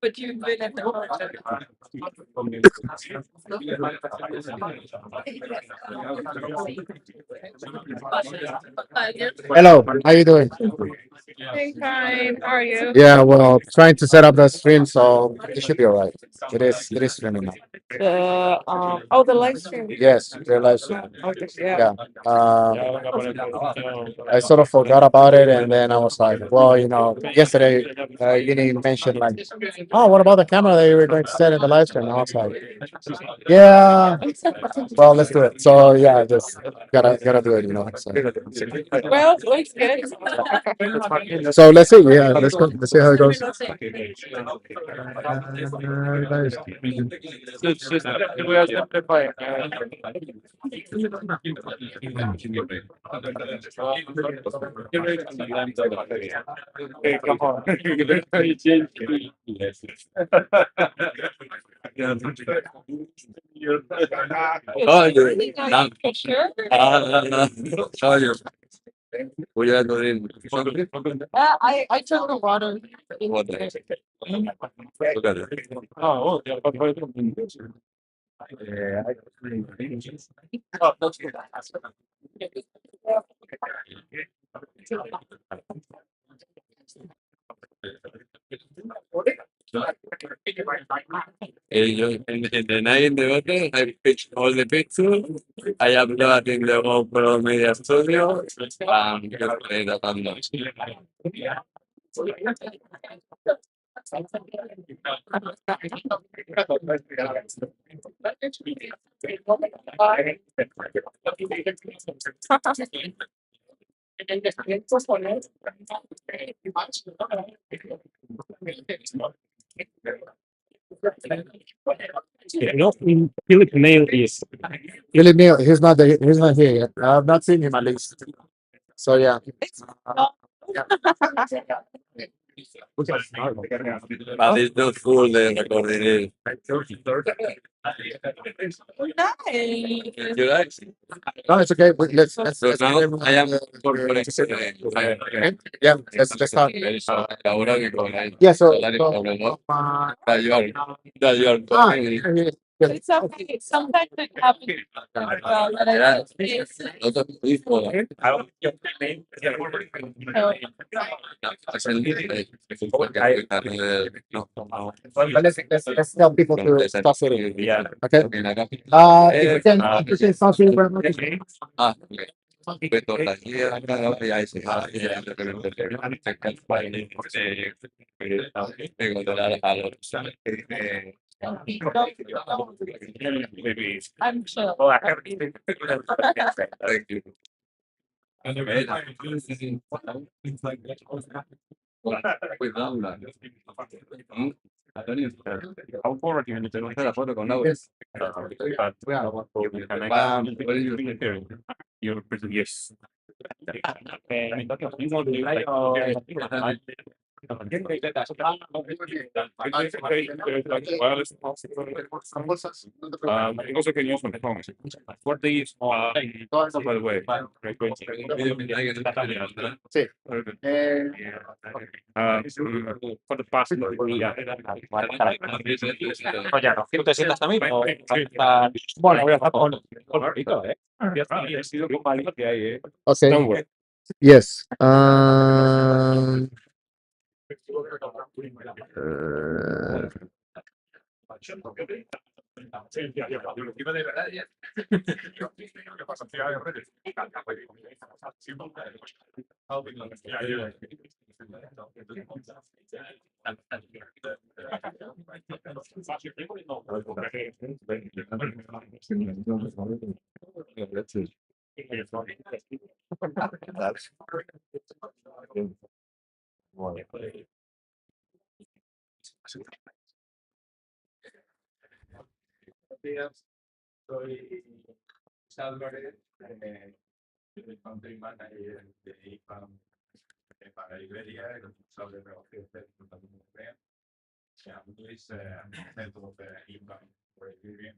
But you've been at the Hello, how you doing? Hey, fine. How are you? Yeah, well, trying to set up the stream, so it should be all right. It is streaming now. The live stream. Yes, they're live stream. Okay, yeah. Yeah. I sort of forgot about it, and then I was like, well, yesterday, you mentioned like, oh, what about the camera that you were going to set in the live stream? And I was like, yeah, well, let's do it. So yeah, just gotta do it, So, Well, looks good. so let's see. Yeah, let's go. Let's see how it goes. Oye, sure. Oye, voy a poner I took the water. in the night in the hotel. I pitched all the pictures. I uploaded in the GoPro Media Studio and just played the band. In Philip Nail is Really, Neil, he's not here yet. I've not seen him at least. So yeah. But it's not full the recording. Nice. You like? No, it's okay. Let's So now give him, I am okay. Yeah, let's start. Ahora que con la Yeah, so, ¿no? uh, That you are talking. It's okay. Sometimes it happens. That I it's, Otro tipo. No. but let's tell people to stop sitting. yeah. Okay. If you can appreciate stop sitting very much. Ah, okay. Beto la guía, ya dice, a los I'm sure. thank you. Cuidado, How forward you need to look at a photo con Laura. You can make your person, yes. You also can use my phone. For these, by the way, frequency. Sí. For the past, yeah. Oye, no, ¿tú te sientas también? Bueno, voy a estar con poquito, ¿eh? Ha sido un malito que hay, ¿eh? Okay. Don't worry. Yes. días. Soy Álvarez, soy country manager de IPAM para Iberia, el responsable de negocio técnico también europeo. Luis, head of IPAM for Iberia.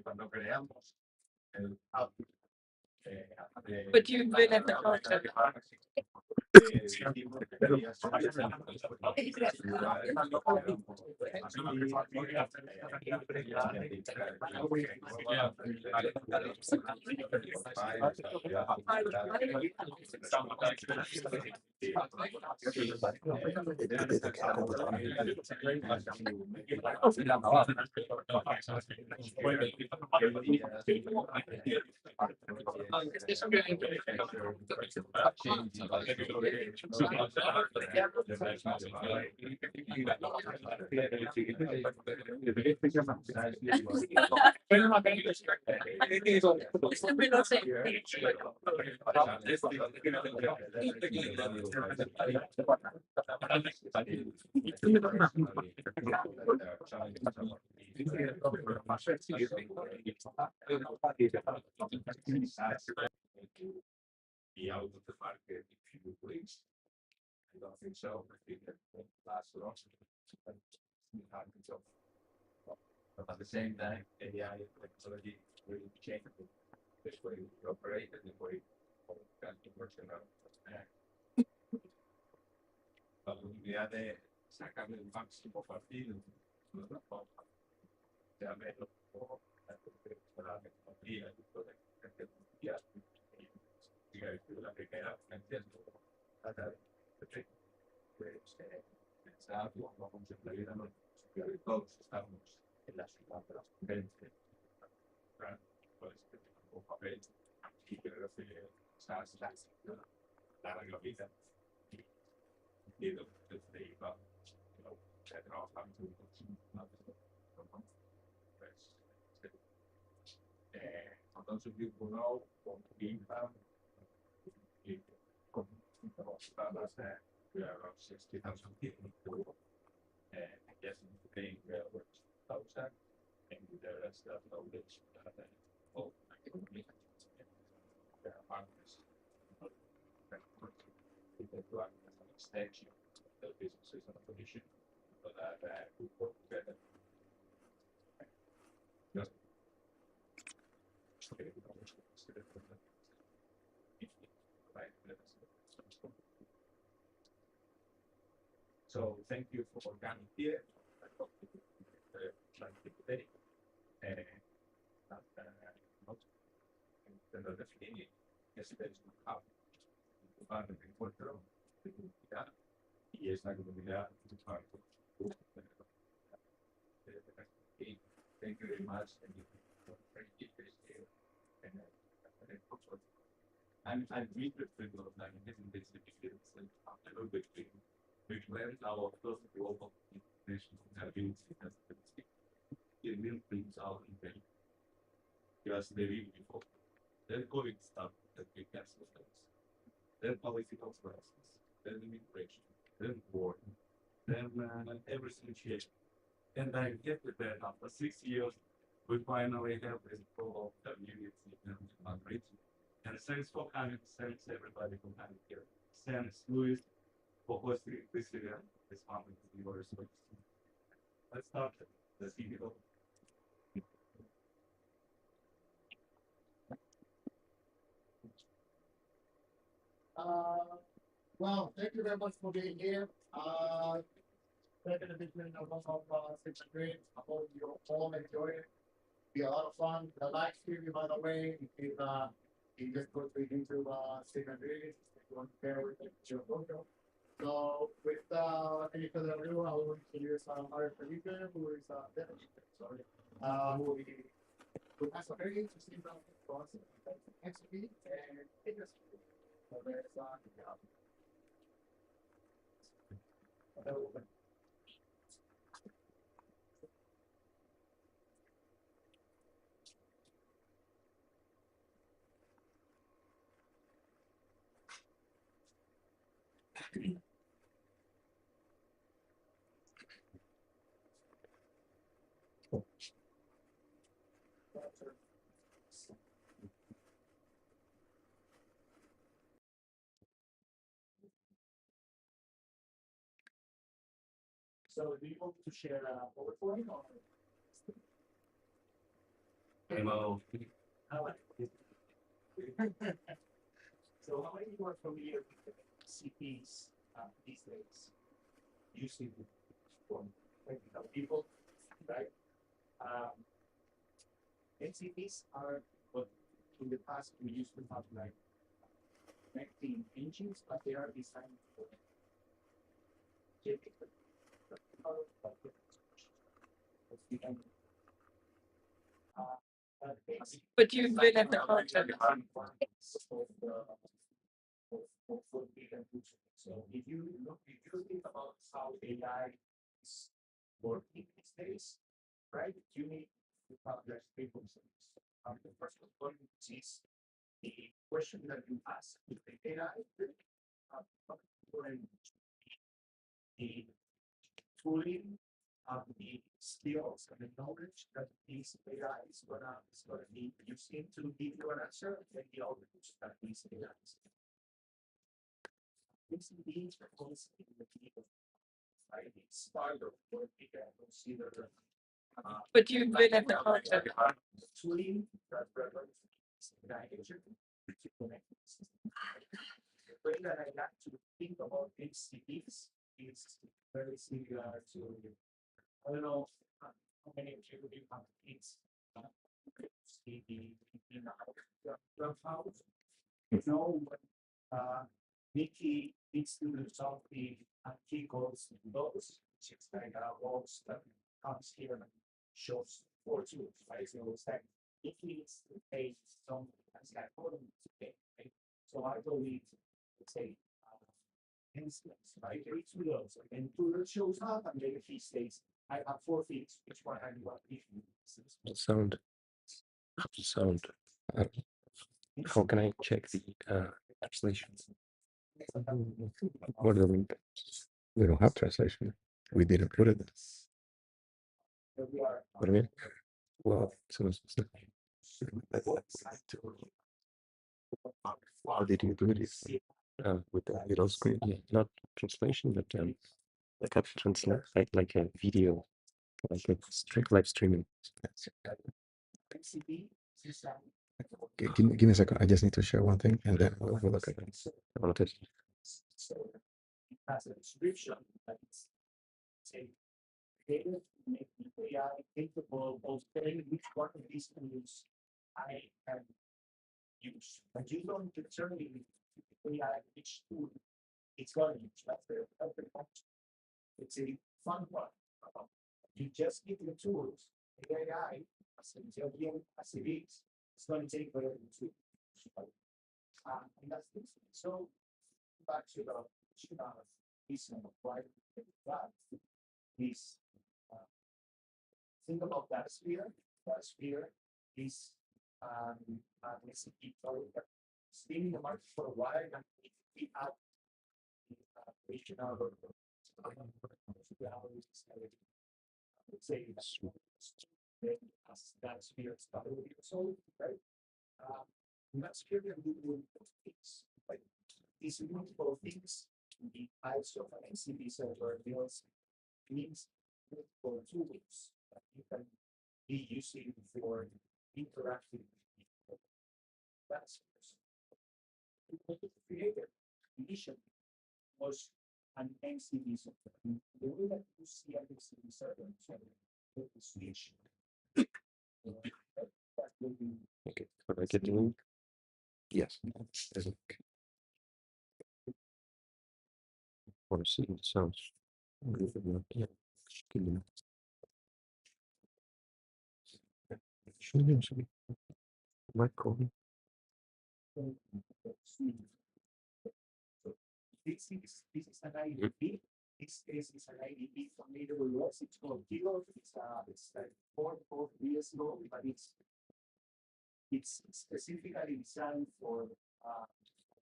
Cuando creamos el hub, But you've been at the hotel. Siempre lo sé. Be out of the market in a few weeks. I don't think so. I think that will last long. But at the same time, AI technology will change this way we operate and the way customers la posibilidad de sacarle el máximo partido de la forma de haberlo la tecnología y toda la tecnología la primera pensar cómo funcionaría todos estamos en la ciudad de las conferencias pues un papel y creo que la vida y desde IVA se trabajan entonces uno con IVA y con las around 60,000 people yes paying works outside and the rest of knowledge all partners extension of the businesses and operation so that we work together. Just so thank you for coming here. I hope you like it today. Definitely, yesterday is how the encuentro de comunidad y esta comunidad es parte. Thank you very much. And I'm interested in like getting this experience and a little bit we learn our first global international ability it will brings out in them because they really before then COVID stuff that we cancel things then political crisis then immigration then war then everything changed and I get that after 6 years we finally have this global community in Madrid. And thanks for coming, thanks everybody for coming here. Thanks Luis for hosting this event, this moment to yours. Let's start the video. Well, thank you very much for being here. Second edition of 6th grade. I hope you all enjoy it. Be a lot of fun. The live streaming, by the way, you just go to YouTube, 6th grade. If you want to share with your photo. So, without any further ado, I will introduce our Felipe, who is sorry, who has a very interesting process. Execute and industry. So there's So do you want to share a PowerPoint or? Demo. I like it. So how many people are familiar with the CPs these days? Using for technical people, right? NCPs are what in the past we used to have like connecting engines, but they are designed for typical But you've been at the hotel. So if you think about how AI is working these days, right? You need to have less people. The first one is the question that you ask to the AI, the tooling, the skills and the knowledge that this AI is gonna be using to give you an answer, and the outputs that this AI is. This means always in the field, right? It's part of what we can consider. But you've been at the hotel. Tooling that represents AI agent to connect the system. The way that I like to think about HCPs is very similar to, I don't know how many of you have kids. See the in our clubhouse. You know when Mickey needs to resolve the key goals in those, it's like a box that comes here and shows four tools, right? So it's like Mickey needs to pay some as like to pay, right? So I believe let's say instance, right? There is two those, and two that shows up, and then he states, I have four things, which one I want if you The sound. The sound. Uh, how can I check the translation? What do we? We don't have translation. We didn't put it. What do you mean? Well, so how did you do this? With the little screen, yeah, not translation, but like a translate, like a video, like a strict live streaming. Okay, give me a second. I just need to share one thing, and then we'll look at it. I want to test. it has a description that it's say created to make the AI capable of telling which one of these tools I can use. But you don't determine the AI which tool it's going to use. That's the function. It's a fun part. You just give the tools, the AI, as it is, it's going to take whatever the tool. And that's this. So back to the reason why that is think about that sphere. That sphere is recipe product. Staying in the market for a while and we add regional say as that sphere started with so right. That sphere can do multiple things. Like these multiple things, the types of an NCP server builds means multiple tools that you can be using for interacting with that's created initially was an NCP server. The way that you see an NCP server is the switch. That will be Okay, can I get the link? Yes. Want to see the sounds? Yeah. Give me. Should be micro. This is an IDP. This is an IDP from AWS. It's called Kilo. It's like 4 years ago, but it's specifically designed for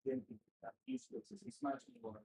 identity use cases. It's much more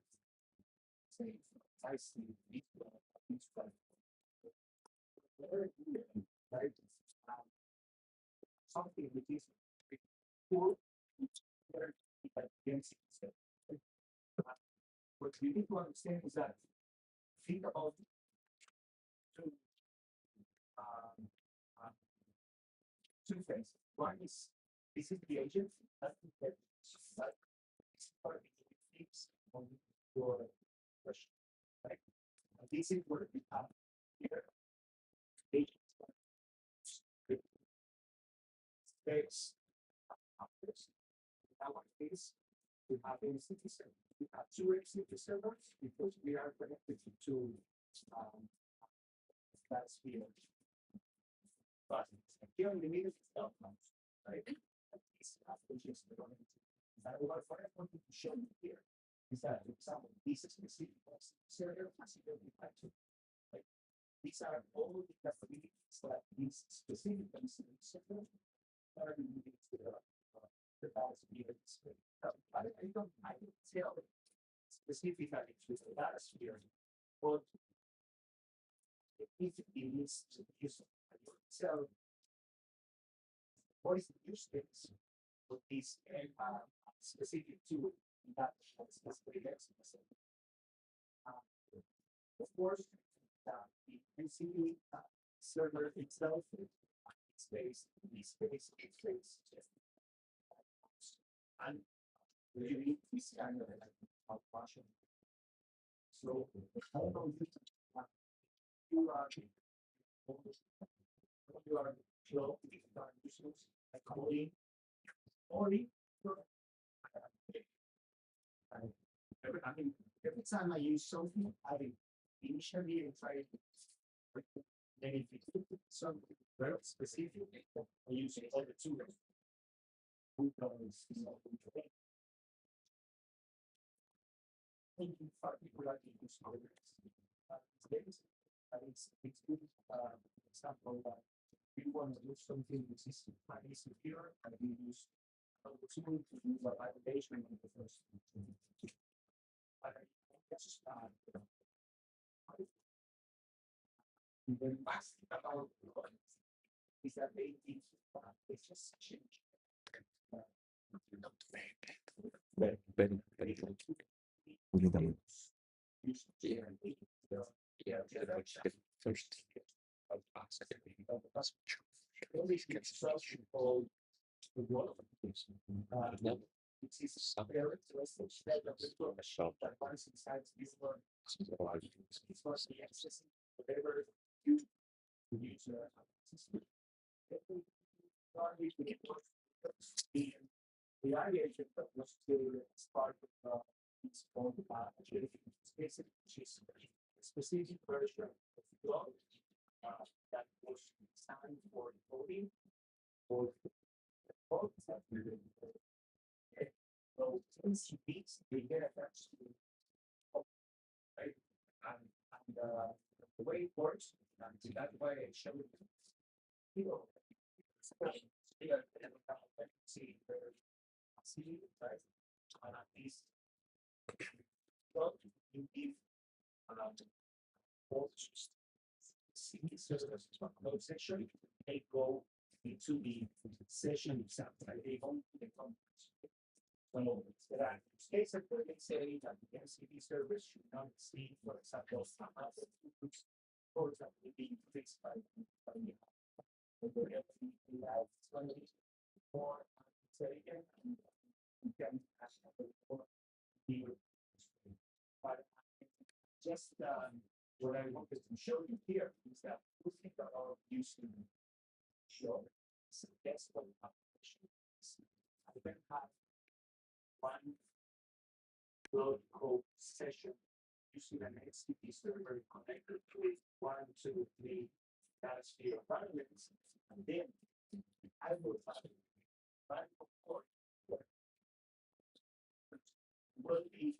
First,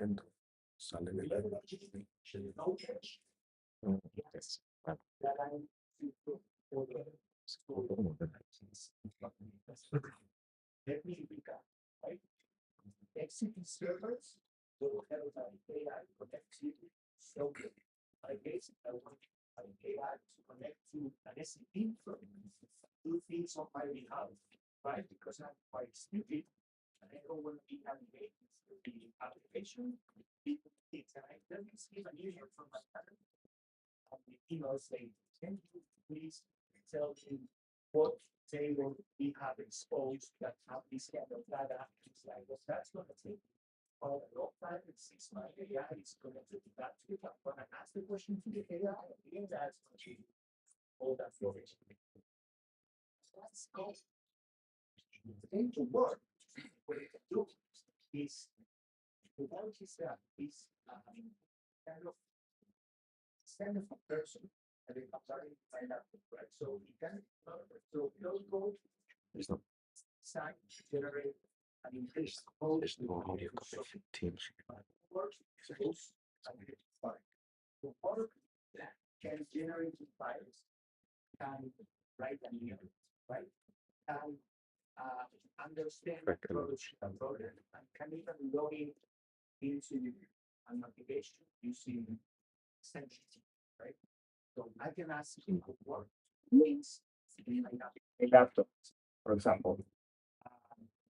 and suddenly, yes, So I guess I want AI to connect to an SAP from do things on my behalf, right? Because I'm quite stupid and I don't want to be navigating through the application. It's and I let me see an user from my parent on the email saying, can you please tell me what table we have exposed that have this kind of data? It's like, well, that's going to take all the long time. It's 6 months. AI is connected to that. If I'm going to ask the question to the AI, again, that's going to all that information. So let's go. The thing to work, what it can do is the work is that is kind of a person and they are starting to find out, right? So you can so those code There's no, sign generate an increase there's no audio connection. Teams. works suppose fine. The work that can generate files can write an email, right? Can understand Correct. approach a program and can even log in into an application using Sentinel, right? So I can ask him to work means a laptop, for example.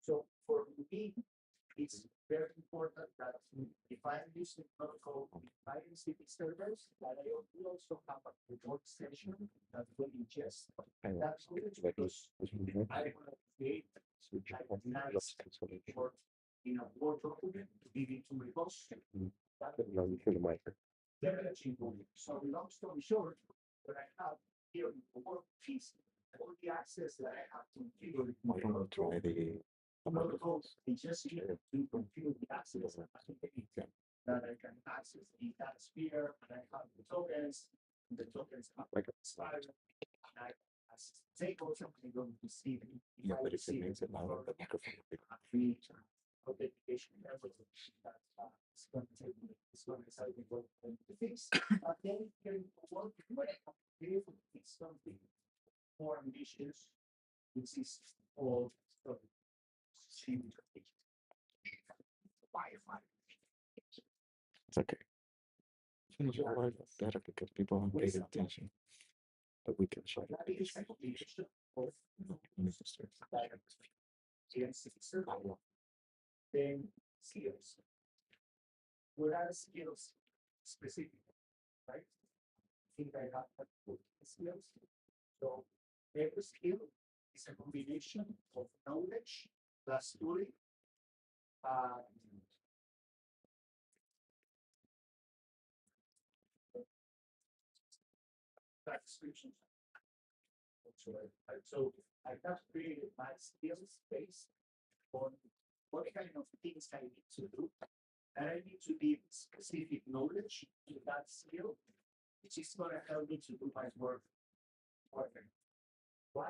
So for me, it's very important that if I'm using protocol with IMCP servers, that I will also have a workstation that will ingest that footage because I want to create Switch like on. nice Lots of consolidation. work in a Word document to give it to repository. That No, you feel the mic. very achievable. So long story short, what I have here in the work is all the access that I have to configure Why don't we try the protocol, it's just here to configure the access that I can access the data sphere and I have the tokens have Like- expired. And I as tables, I'm going to see the Yeah, but if it makes it louder, the microphone will be create authentication level that it's going to take it's going to decide what to fix. But then going forward, it's something more ambitious, which is all Wi-Fi. It's okay. Finish your life better because people aren't paying attention. But we can show you. That is a combination of Minister. then skills. What are skills specific, right? I think I have that book, skills. So every skill is a combination of knowledge plus tooling. That description. So I have created my skills based on what kind of things I need to do. And I need to give specific knowledge to that skill, which is going to help me to do my work. Why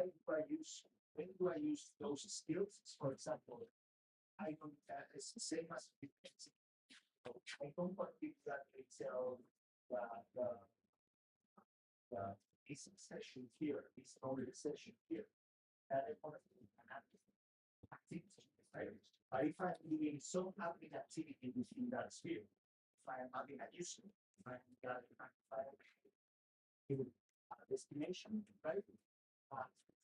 do I use, when do I use those skills? For example, I don't, it's the same as frequency. I don't want to exactly tell the this session here, this only session here. And I want to do an activity, right? But if I'm doing some admin activity within that sphere, if I am having a user, if I'm a destination, right?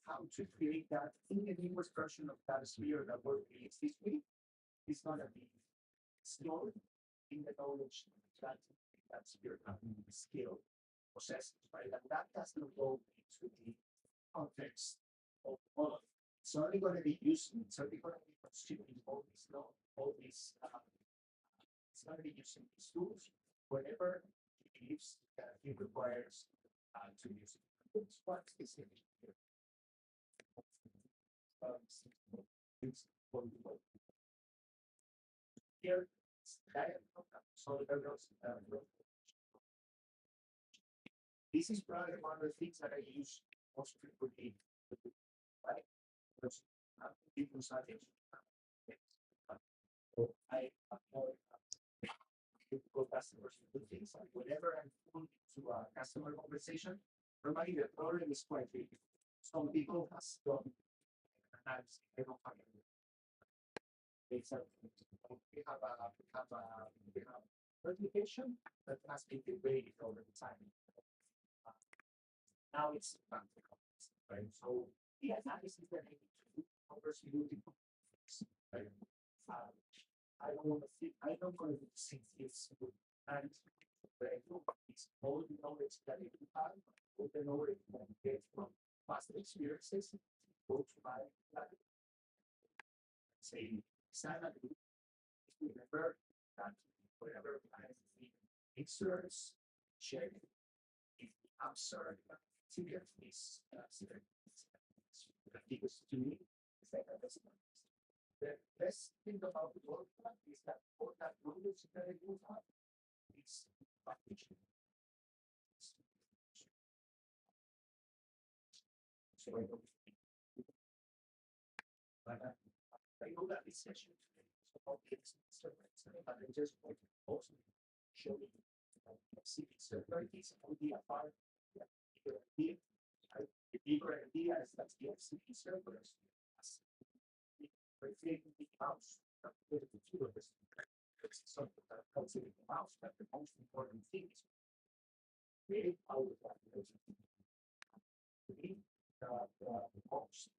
How to create that in the newest version of that sphere that we're released this week is going to be stored in the knowledge that that sphere skill possesses, right? And that doesn't go into the context of all of it. It's only going to be using, it's only going to be consuming all these, it's going to be using these tools whenever it believes that it requires to use it. It's one specific here. Here, this is probably one of the things that I use most frequently, right? Because people starting I avoid difficult customers to do things. Like whenever I'm pulled into a customer conversation, normally the problem is quite big. Some people have done and they don't have it. We have replication that has been debated over the time. Uh, Now it's practical, right? So the analysis that I need to do covers multiple things, right? Uh, I don't want to think, I'm not going to think it's good. And but I know it's all the knowledge that I do have, all the knowledge that I get from past experiences, go to my say, silent remember that whatever kind of inserts, check if I'm sorry to get this because to me, it's like a best the best thing about the world is that all that knowledge that I do have is application. So I don't but I know that this session today is about instruments, but I just want to also show you civic circularities and the part the bigger idea. The bigger idea is that the civic circulars reflecting the mouse with the two of us. Something that consider the mouse, but the most important thing is create out of that. The most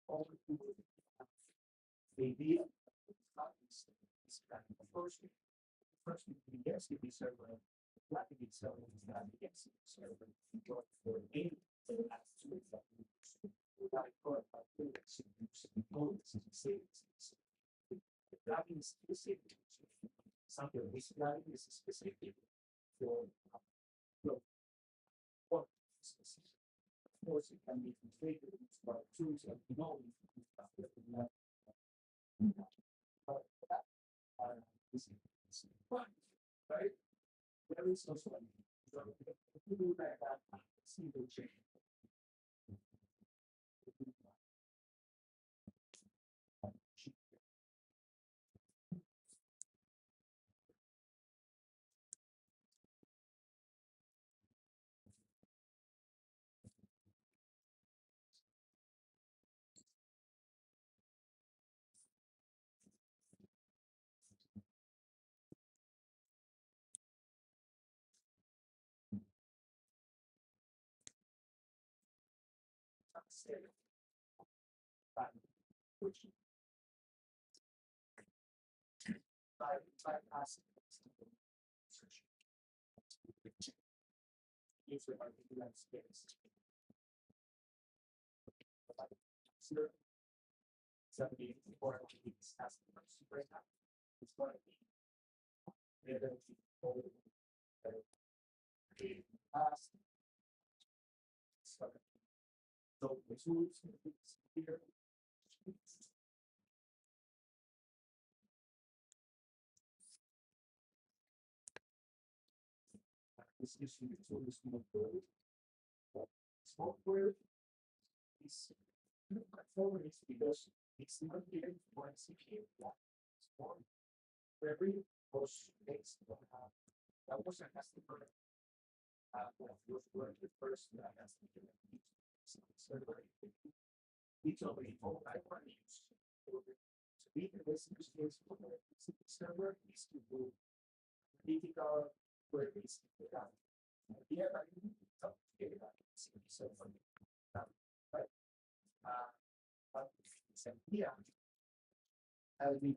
all the idea is that the first yes, it is server. Flapping itself is not yes, server. But for me, that's two examples. I thought about flapping is specific. Something this flapping is specific for what specific. Of course, it can be configured by tools and knowledge. This is fine, right? There is also a do that see the change. Which by asking search. If we are in that space. 70 or it's asking right now. It's going to be past. So the tools here. This issue is always more good. Small word is forward is because it's not given for a CPU. For every push takes that was a customer was the first that has to do server. Each of the people I want to use. So we can listen to this server is to do critical where it's yeah, but you need to talk to get that server. But but yeah, I mean,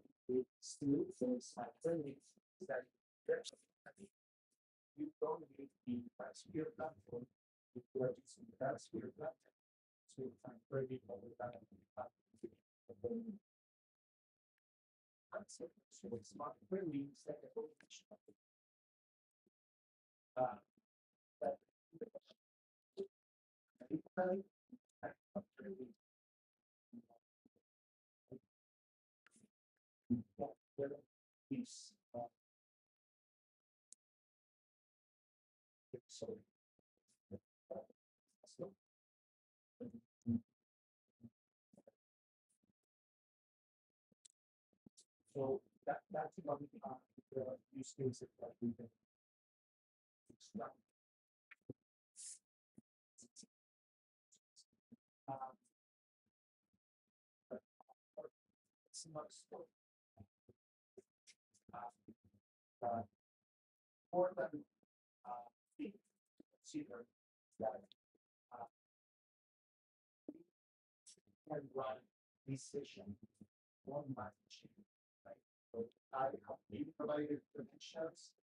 still things like that you don't need the sphere platform. You are using that sphere platform. So you find very all the time. So it's not really like a whole but is so so that's what we the use cases that we can extract. But it's not so important thing to consider that uh, we can run this session one match, right? So I have been provided credentials,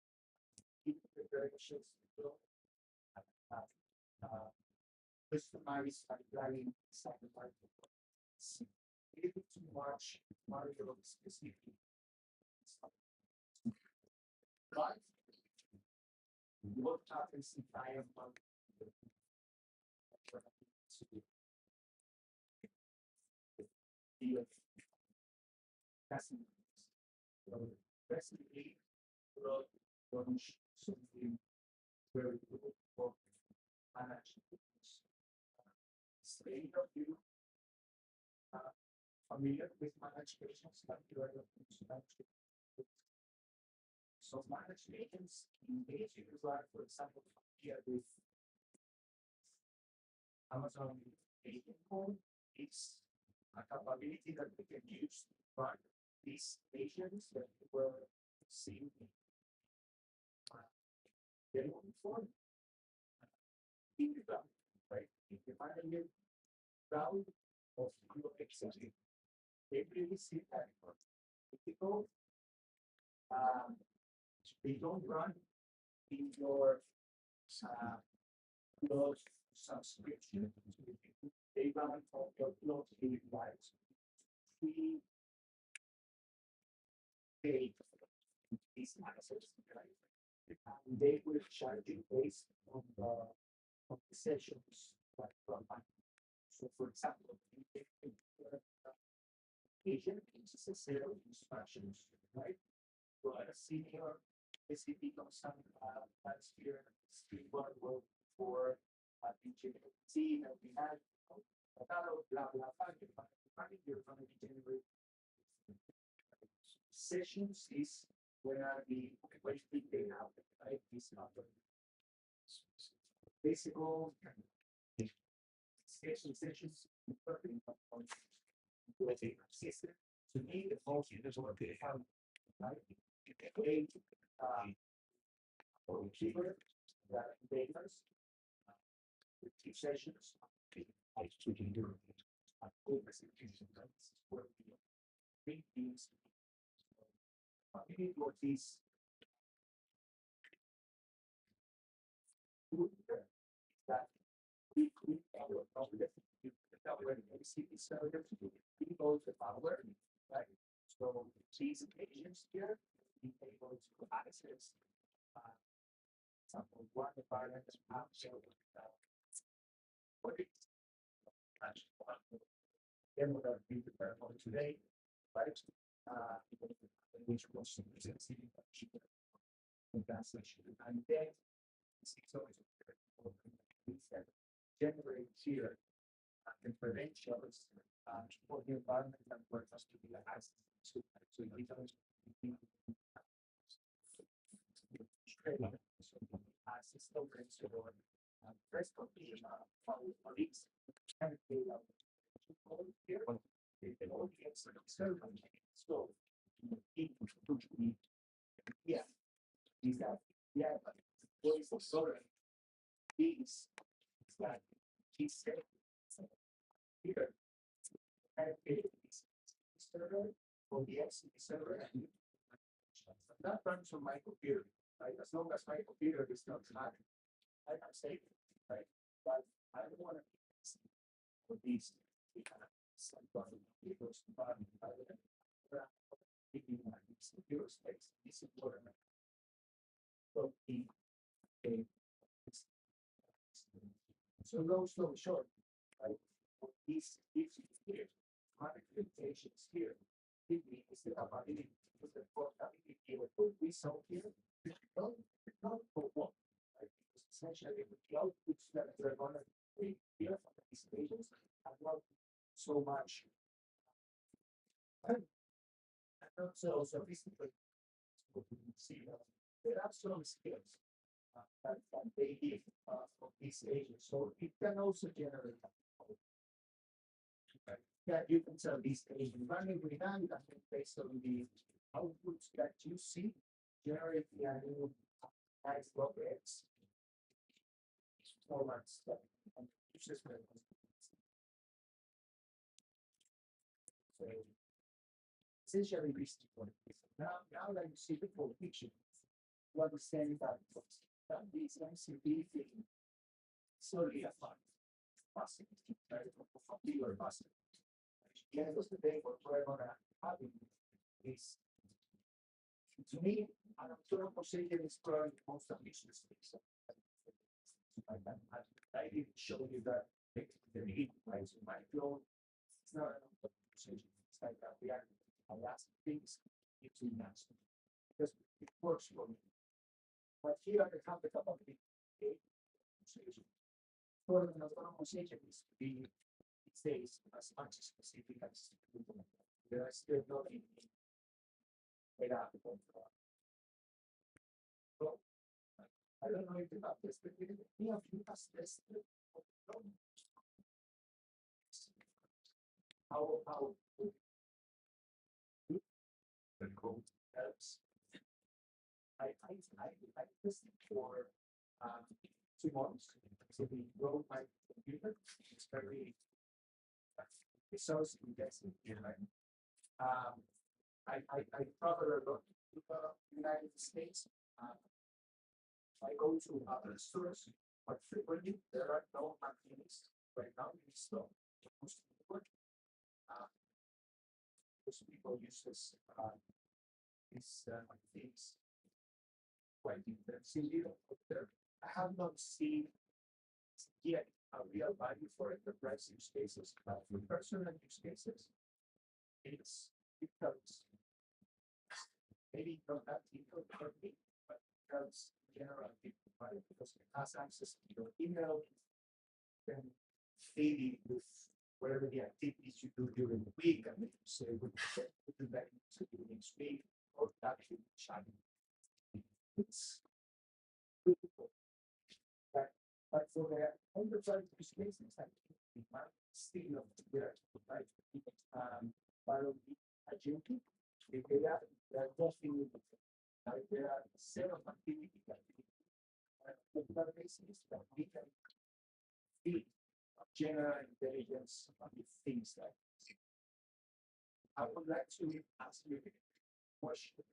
keep the credentials below, and have customized and planning sacrifice. Maybe too much Mario specific stuff. But what happens if I am on the customers? Basically, launch something very good for managing state of you familiar with managed agents like you are looking to manage. So managed agents engage you like, for example, here with Amazon Agent Code is a capability that we can use to run these agents that we were seeing demo before in the cloud, right? In the management cloud of your existing, they really see that typical, um, they don't run in your cloud subscription. They run on your cloud device. We pay these access, right? And they will charge you based on the sessions that you are running. So, for example, agent is a set of instructions, right? For a senior SCP on some last year, one will for engineering team that we had, blah, blah, blah, you're going to generate sessions is where the basically they have right this number. Physical sessions system. To me, the most is what they have right. They or cheaper that daters with two sessions. I can do it. Good execution. That's where we big things. Maybe what is good that we could our city server to people to power, right? So these agents here be able to access example one environment app so what is then what I've been prepared for today, right? Which was translation and then it's always generate here and credentials for the environment that works us to be access to. So you don't access tokens or first copy colleagues and they here. They can all get server. So yeah, is that yeah, but what is the story? Is that he said here and it's server or the XCP server and that runs on my computer, right? As long as my computer is not hacked, I can save it, right? But I don't want to for these some computers, but taking my computer space is important. So the so long story short, right? These here, modifications here, it means the ability to the portability of we saw here, not, not for what, right? Because essentially the outputs that they're going to be here from these pages are not so much and not so sophisticated. See, there are some skills that they give for these agents. So it can also generate that you can tell these agents running with that based on the outputs that you see generate the new nice objects formats that and uses them. So essentially this is what it is. Now that you see the full picture, you understand that this MCP thing solely a fund. Passing, right? Or passing. At the end of the day, what we're gonna have is to me, an author procedure is probably the most ambitious thing. I did show you that the need, right? So my flow, it's not an author procedure. It's like that we are asking things into master because it works for me. But here I have the capability procedure. For an author procedure is to be, it says, as much specific as there are still not in so, I don't know if you have this, but any of you has this. How the code helps. I listened for 2 months. So we wrote my computer. It's very resource intensive. I travel a lot to the United States. I go to other stores, but frequently there are no machinists right now in the store. Most people, most people uses these things quite intensively. I have not seen yet a real value for enterprise use cases, but for personal use cases, it becomes maybe not that difficult for me, but it becomes general value because it has access to your email and feed it with whatever the activities you do during the week, and then you say, we do that next week, or that should be chatting. It's beautiful. But for the enterprise use cases, I think it might still not there, right? Part of the agility, if they are definitely like there are set of activities that the basis that we can feed general intelligence on the things like this. I would like to ask you a question.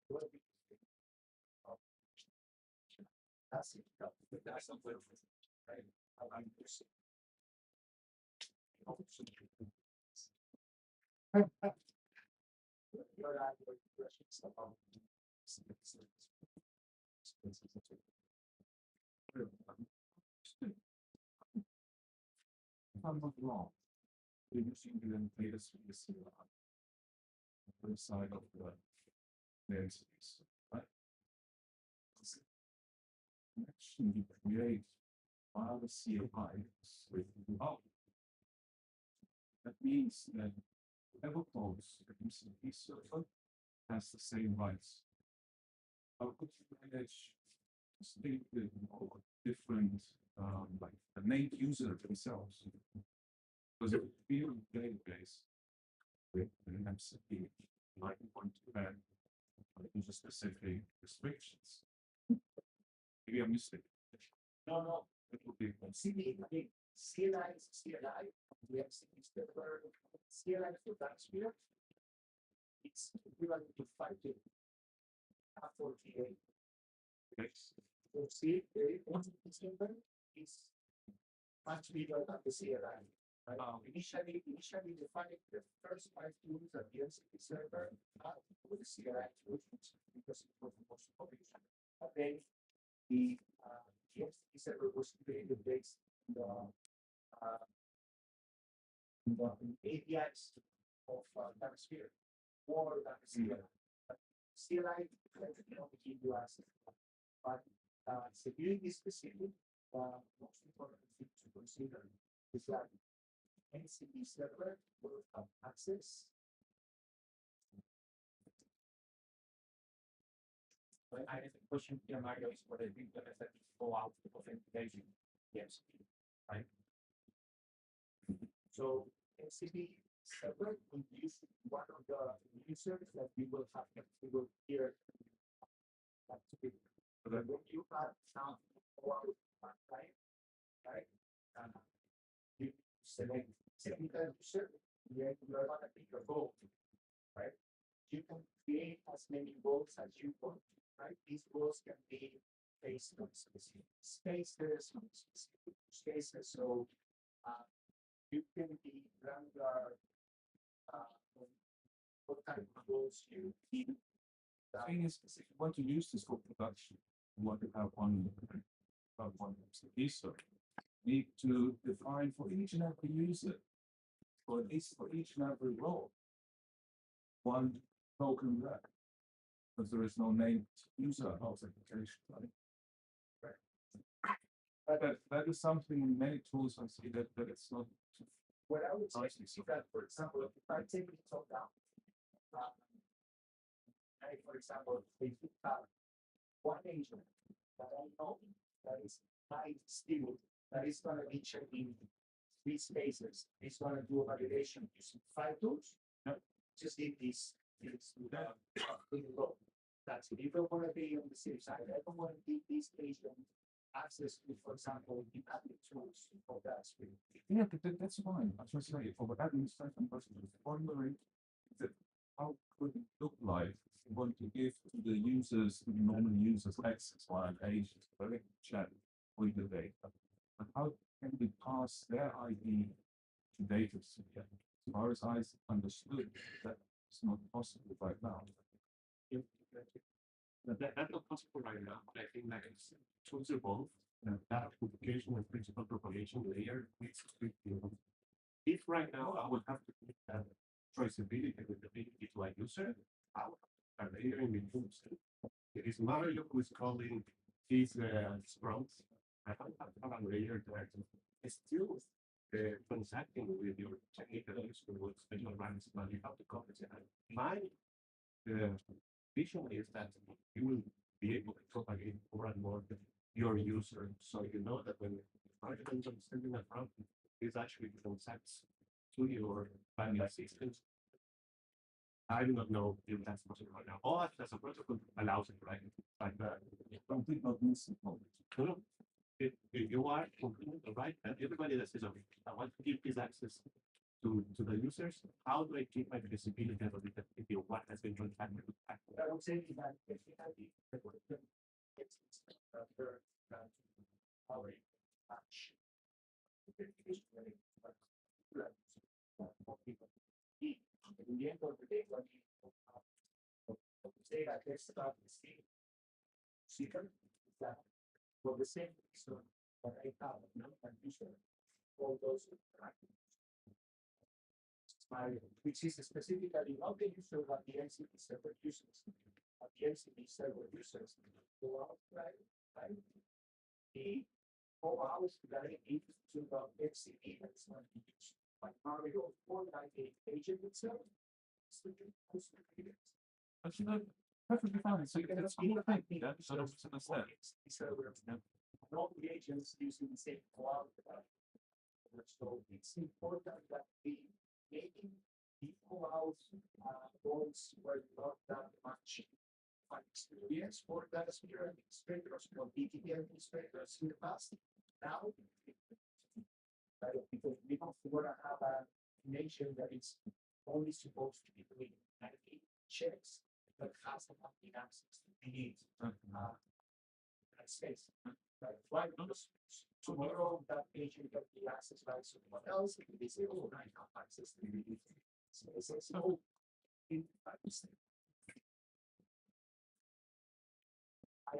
What do you think of that's it. That's not good, right? I'm just your questions about if I'm not wrong, we're using the latest on the side of the densities, right? Actually create while the CLI with out. That means that whoever calls the MCP server has the same rights. How could you manage distinctive or different, like the named user themselves? Because if you build a database with an MCP, you might want to add user specific restrictions. Maybe I'm mistaken. No. It would be CLI is CLI. We have seen CLI for that sphere. It's equivalent to 5G. For GA. Yes. So CLI is much bigger than the CLI. Initially defining the first 5 tools that the MCP server with the CLI solutions because it was the most popular. But then the MCP server was created based on the APIs of that sphere or that CLI. CLI can give you access, but security specific, most important thing to consider is that MCP server will have access. But I think the question here, Mario, is what I think that go out of authentication. Yes, right. So MCP server will use one of the users that you will have. You will hear But when you have some or right, right, you select technical user, then you are gonna pick a goal, right? You can create as many goals as you want, right? These goals can be based on specific spaces, on specific use cases. So you can be granular on what kind of goals you need. The thing is, if you want to use this for production, you want to have one user, you need to define for each and every user, or at least for each and every role, one token rep, because there is no named user authentication, right? That is something in many tools I see that it's not. What I would say is that, for example, if I take it top down, for example, if you have one agent that I know that is high still, that is going to be checking three spaces, it's going to do a validation using 5 tools. No, just need this. That's it. If I want to be on the safe side, I don't want to give this agent access to, for example, the admin tools of that screen. Yeah, that's fine. I just say for administration purposes, wondering that how could it look like if you want to give to the users, the normal users access via an agent, very chat with the data. And how can we pass their ID to data? As far as I understood, that is not possible right now. That's not possible right now, but I think that it's tools evolve. That application and principal propagation layer needs to be built. If right now I would have to put that traceability with the ability to a user, I would have a layer in the tools. It is Mario who is calling these sprouts. I don't have to have a layer that is still transacting with your technical user with special rights, but you have to compensate. My vision is that you will be able to propagate more and more your user, so you know that when Marketers are sending a prompt, is actually transacts to your value systems. I do not know if that's possible right now. Or as a protocol allows it, right? Like that. Complete not missing knowledge. No, if you are completely right, and everybody that says, okay, I want to give this access to the users, how do I keep my visibility of what has been transacted? I would say that if you have the patch, in the end of the day, when you say that let's start the same secret, that for the same reason that I have an user, all those which is specifically not the user but the MCP server users, but the MCP server users go out, right? The 4 hours that I need to the MCP that's not used by Mario or like the agent itself. But you know, perfectly fine. So that's the whole thing. Yeah, so that's understand. All the agents using the same cloud. So it's important that we making people out roles where not that much experience for data sphere administrators or BTP administrators in the past. Now, because we don't want to have a nation that is only supposed to be doing 90 checks, but has enough access to need that space. Why not tomorrow that agent can be accessed by someone else? If they say, oh, I have access to the spaces. So, in fact, I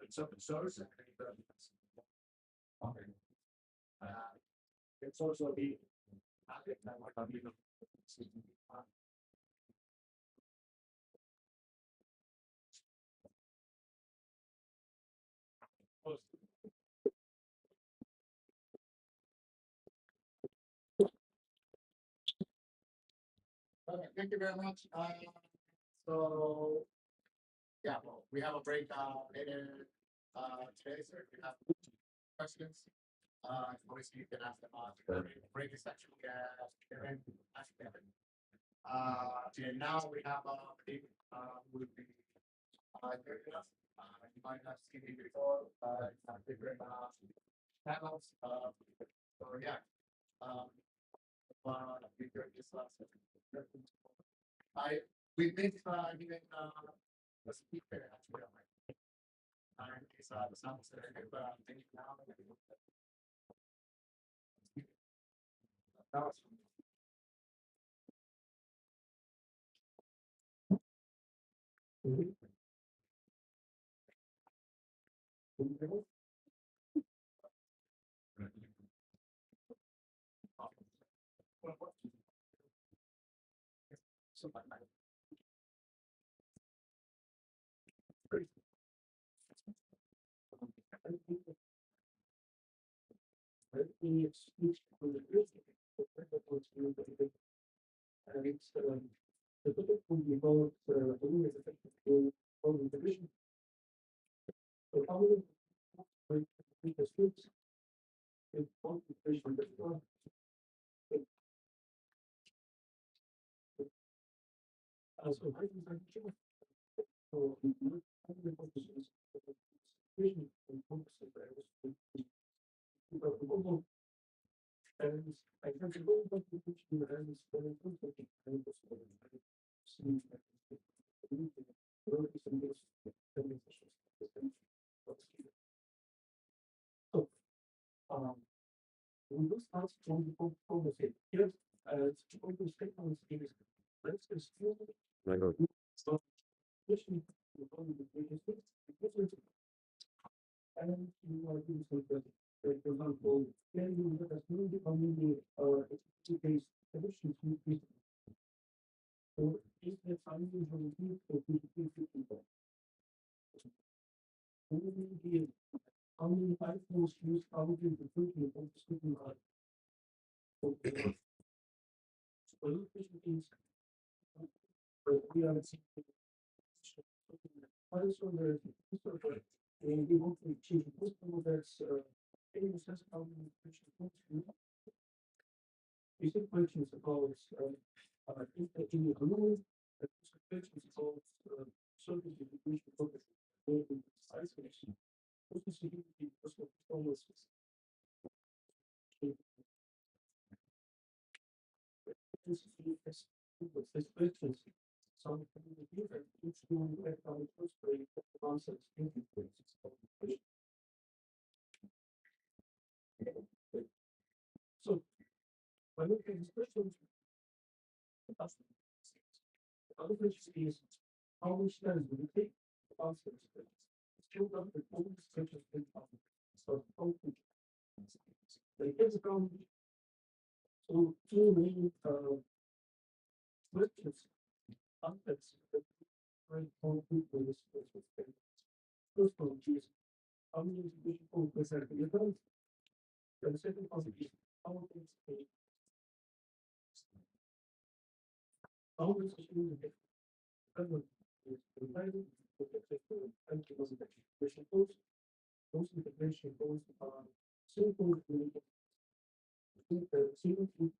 it's open source. It's also the Okay, thank you very much. So, yeah, well, we have a break later today, sir. If you have questions. Obviously, you can ask them break is actually event. And now we have will be joining us. You might have seen it before. Different channels. So yeah, bigger is I we made even a speaker actually on my time is the sound center, but I'm thinking now. That was so My God.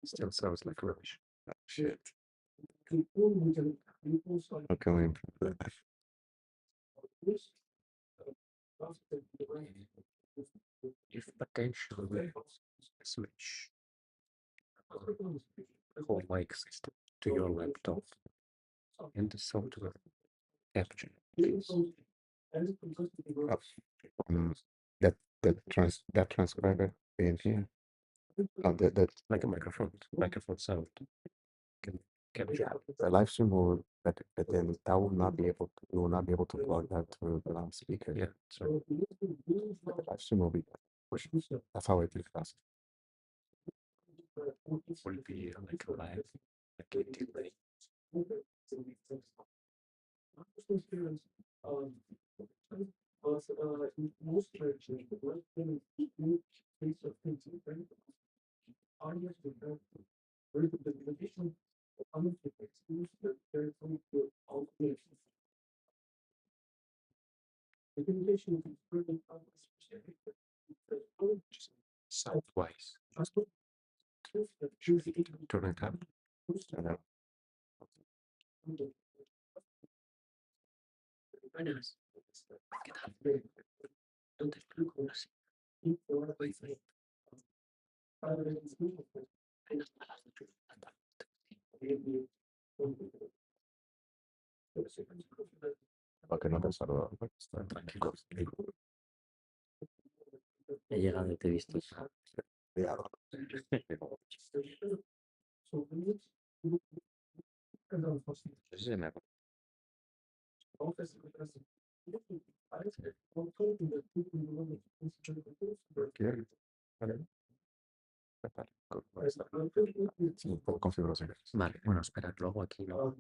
Still sounds like rubbish. Oh, shit. How can we improve that? If potentially switch whole mic system to your laptop and the software capture this. Um, that transcriber in here. That like a microphone sound can capture the live stream will, but then that will not be able to, you will not be able to plug that to the loudspeaker. Yeah, so but the live stream will be push. That's how it is fast. Will be like a lag, like a delay. Just sound Turn it up. And then para que no te saluda. Está tranquilo. He llegado y te he visto. Cuidado. Sí, me quiere. Vale. Sí, un poco configuración. Vale, bueno, espera, luego aquí no.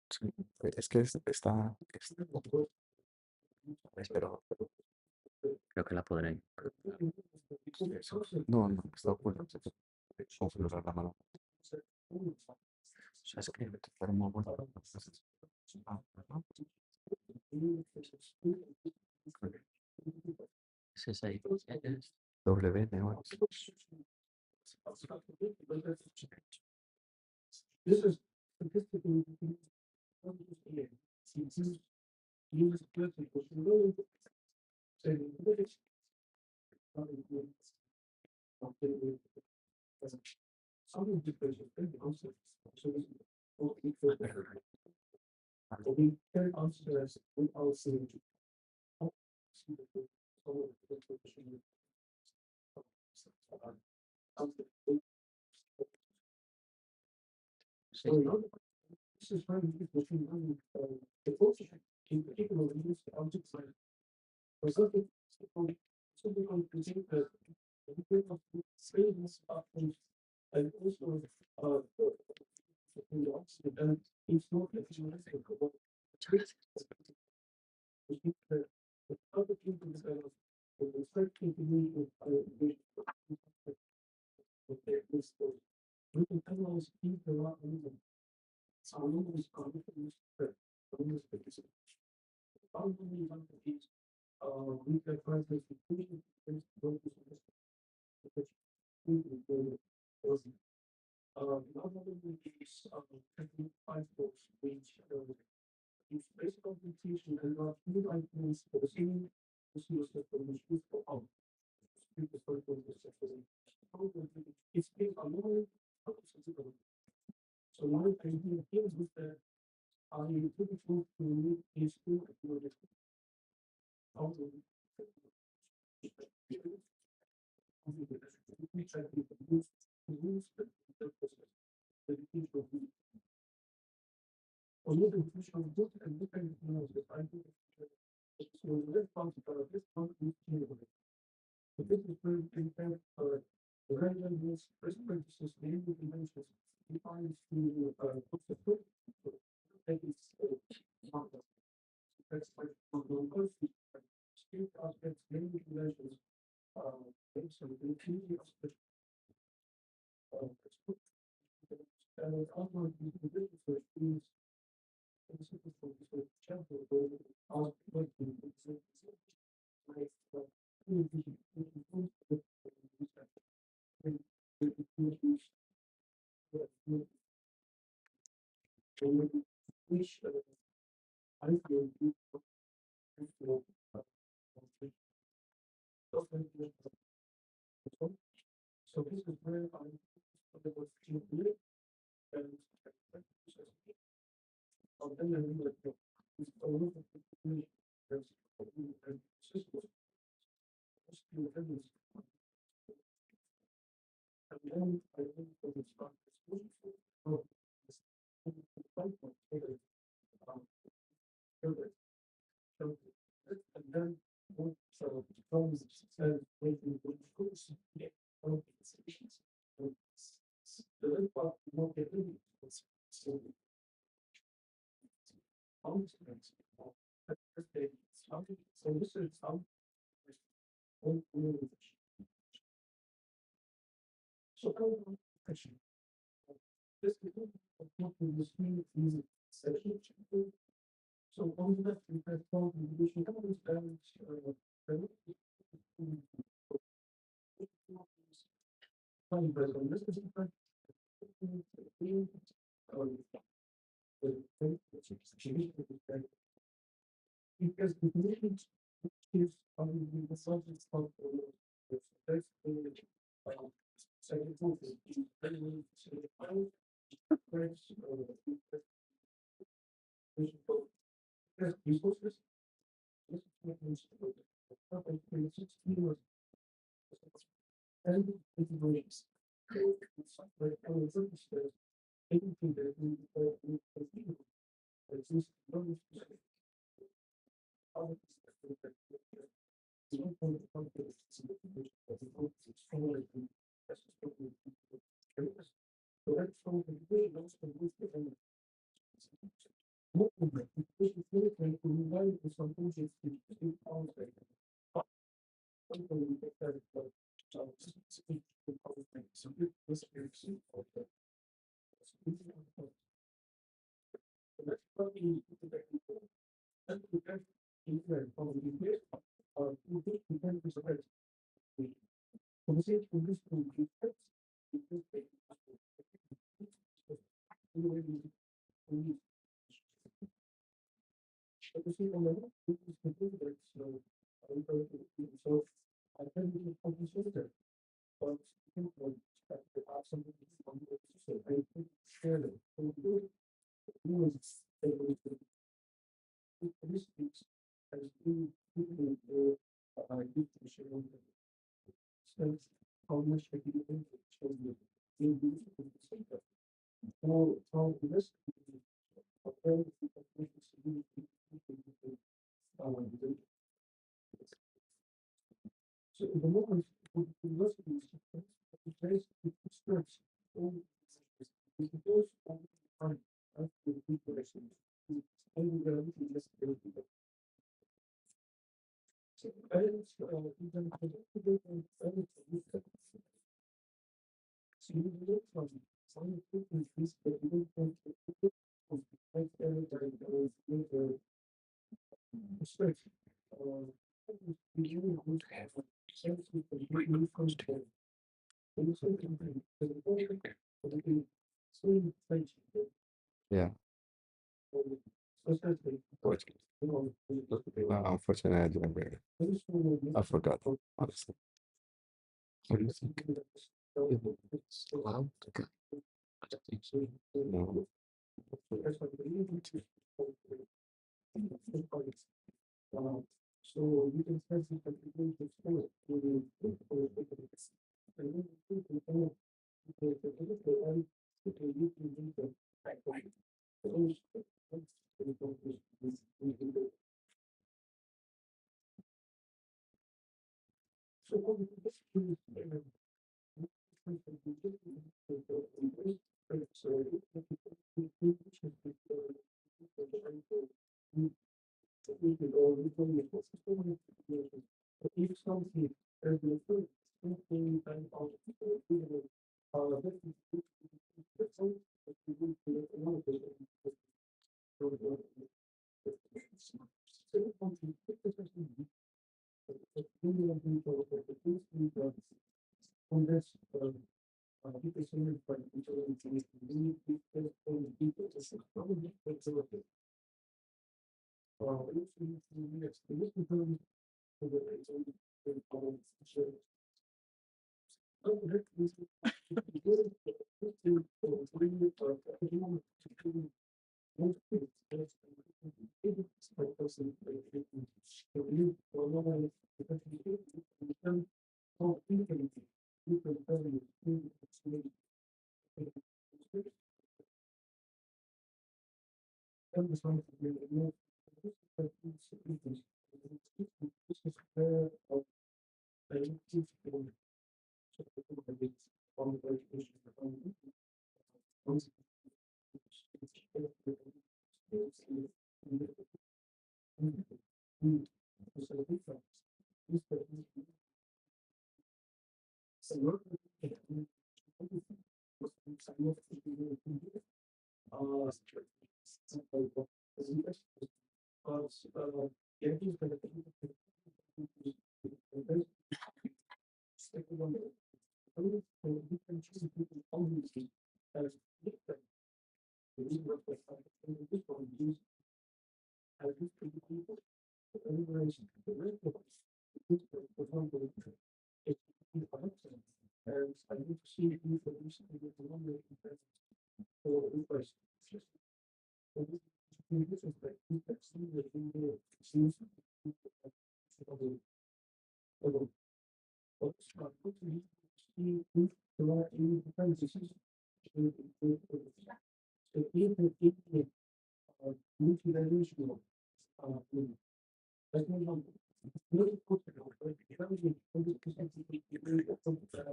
Sí, es que está. Pero. Creo que la podré. No, no, está oculto. Configurar la mano. O sea, es que Pero muy bueno. es ahí. W, Neo. Sí. Muchas gracias. Yeah. Unfortunately, I didn't read it. I forgot, honestly. What do you think? It's loud. Okay. I don't think so. No.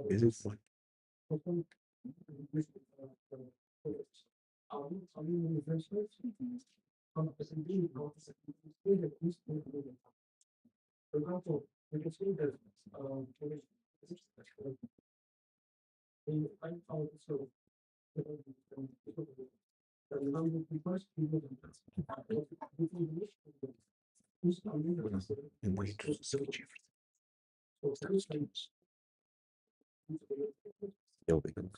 Is it fun? And we introduce switch everything. It'll be good.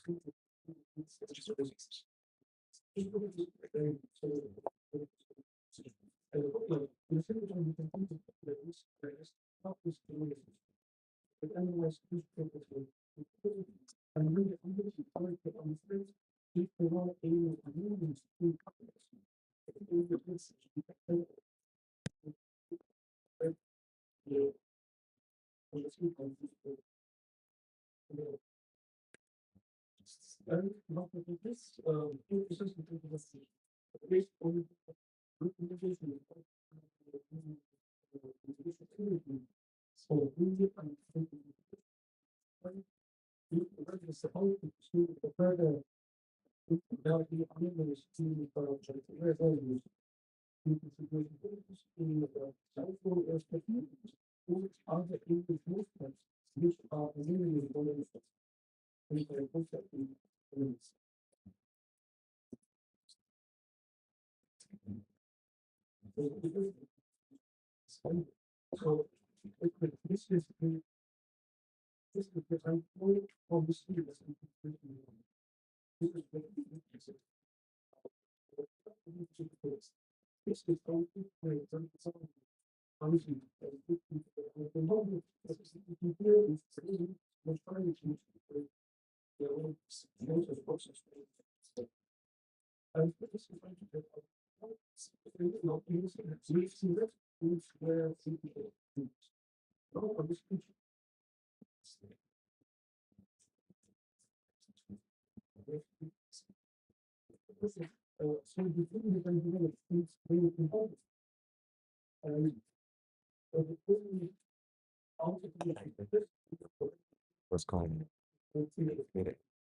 What's going on?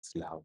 It's loud.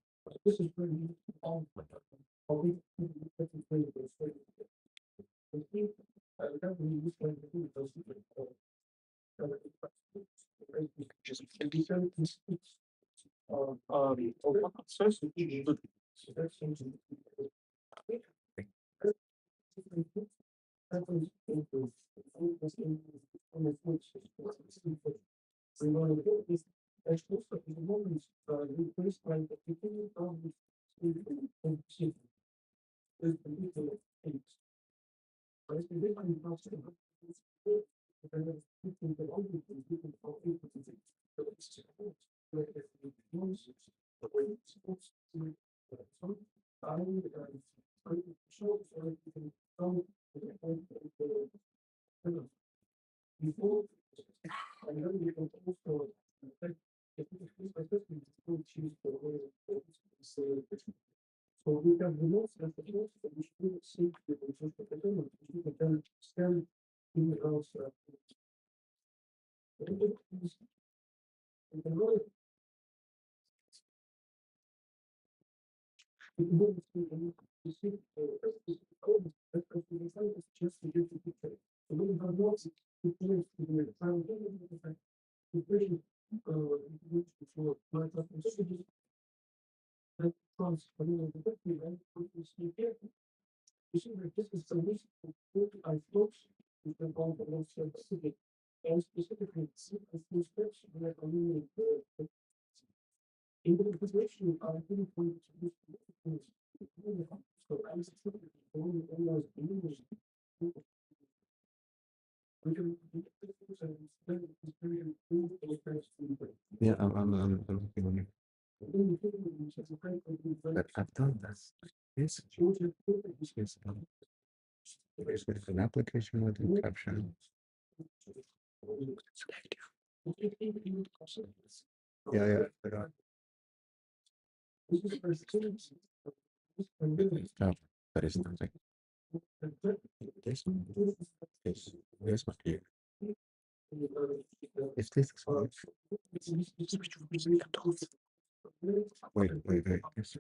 Yeah, I'm looking on it. But I've done that. Yes, it's an application with a caption. Yeah, yeah. Stop. That is nothing. This is my ear. If this is on, switch rooms and cut off. Wait. Yes.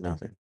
Nothing.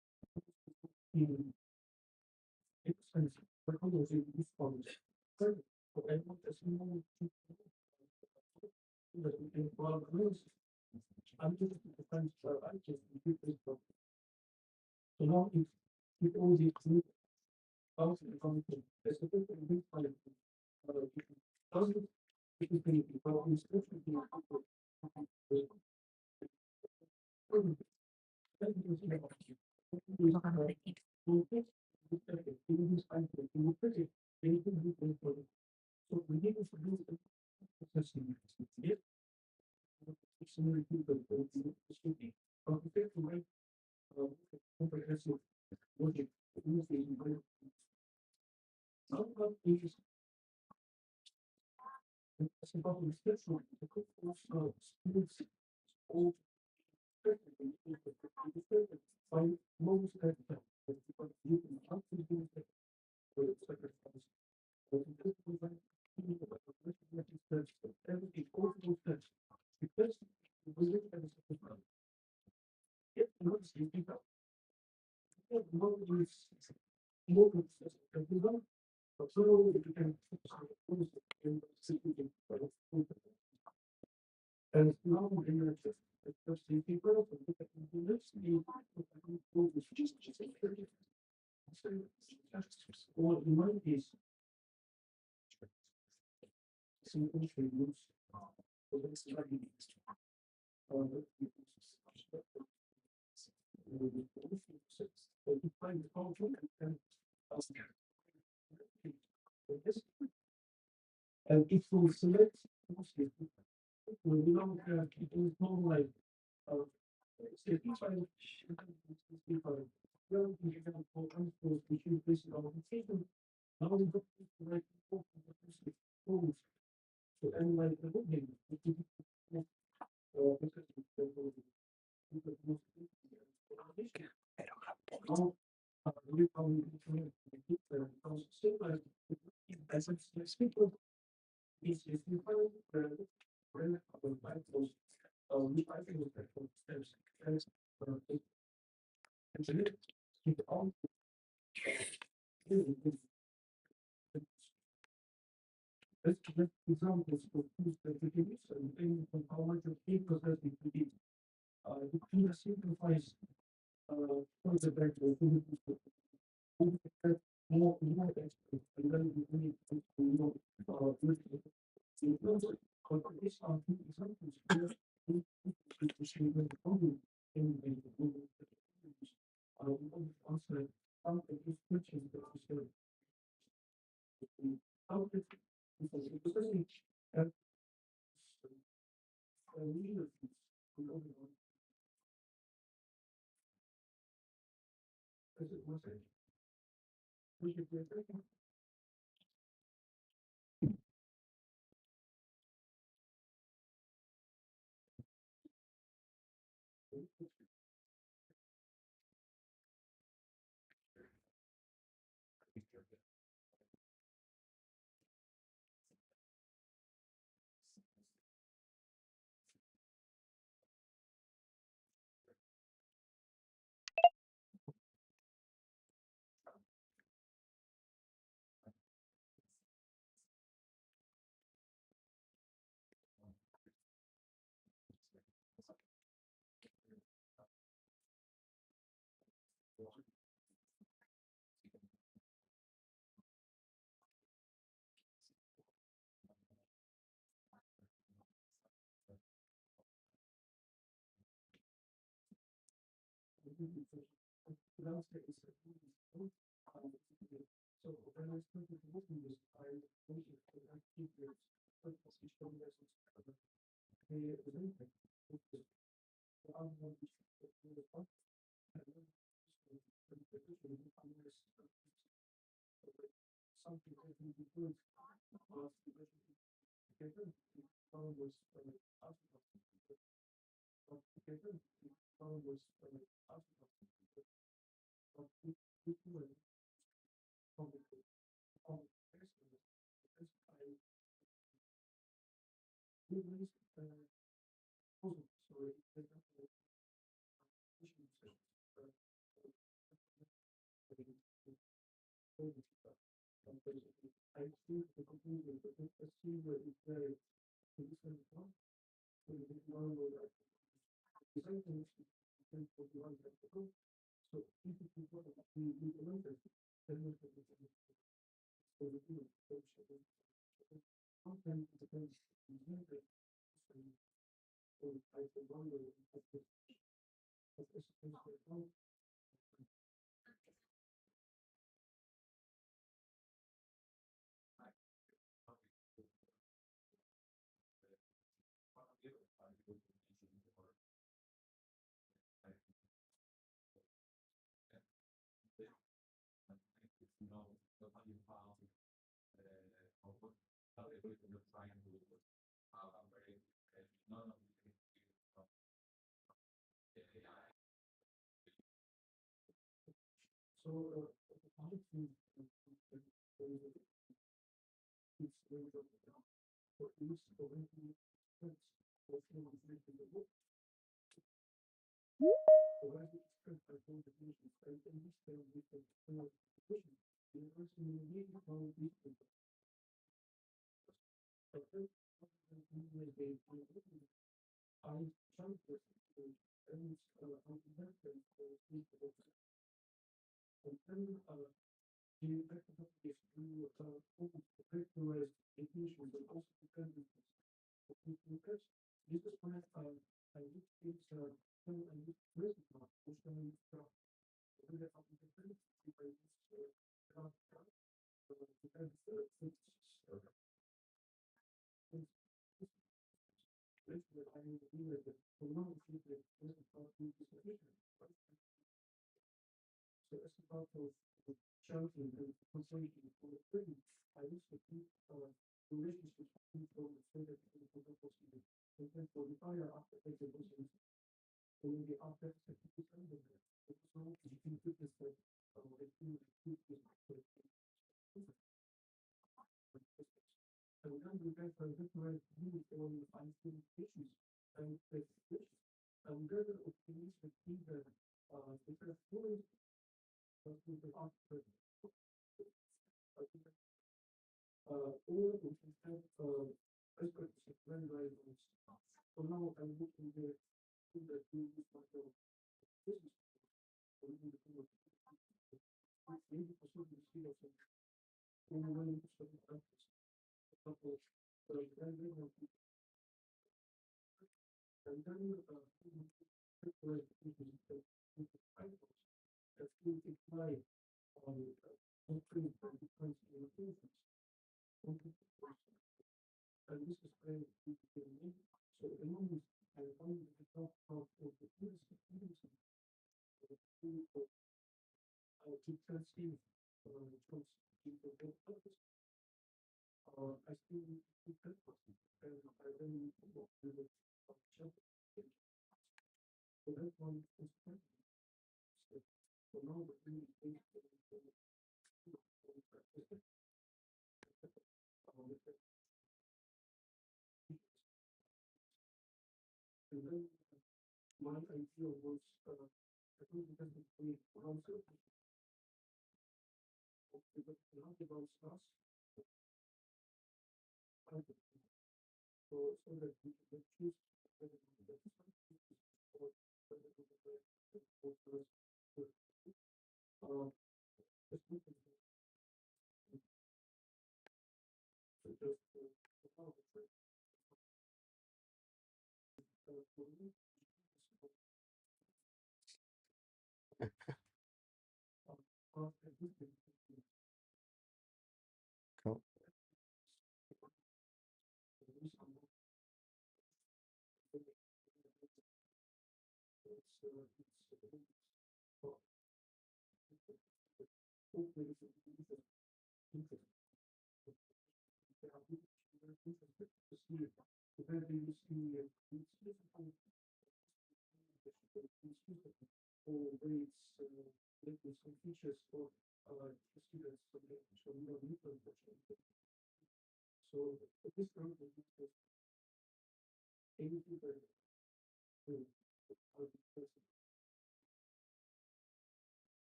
Cool.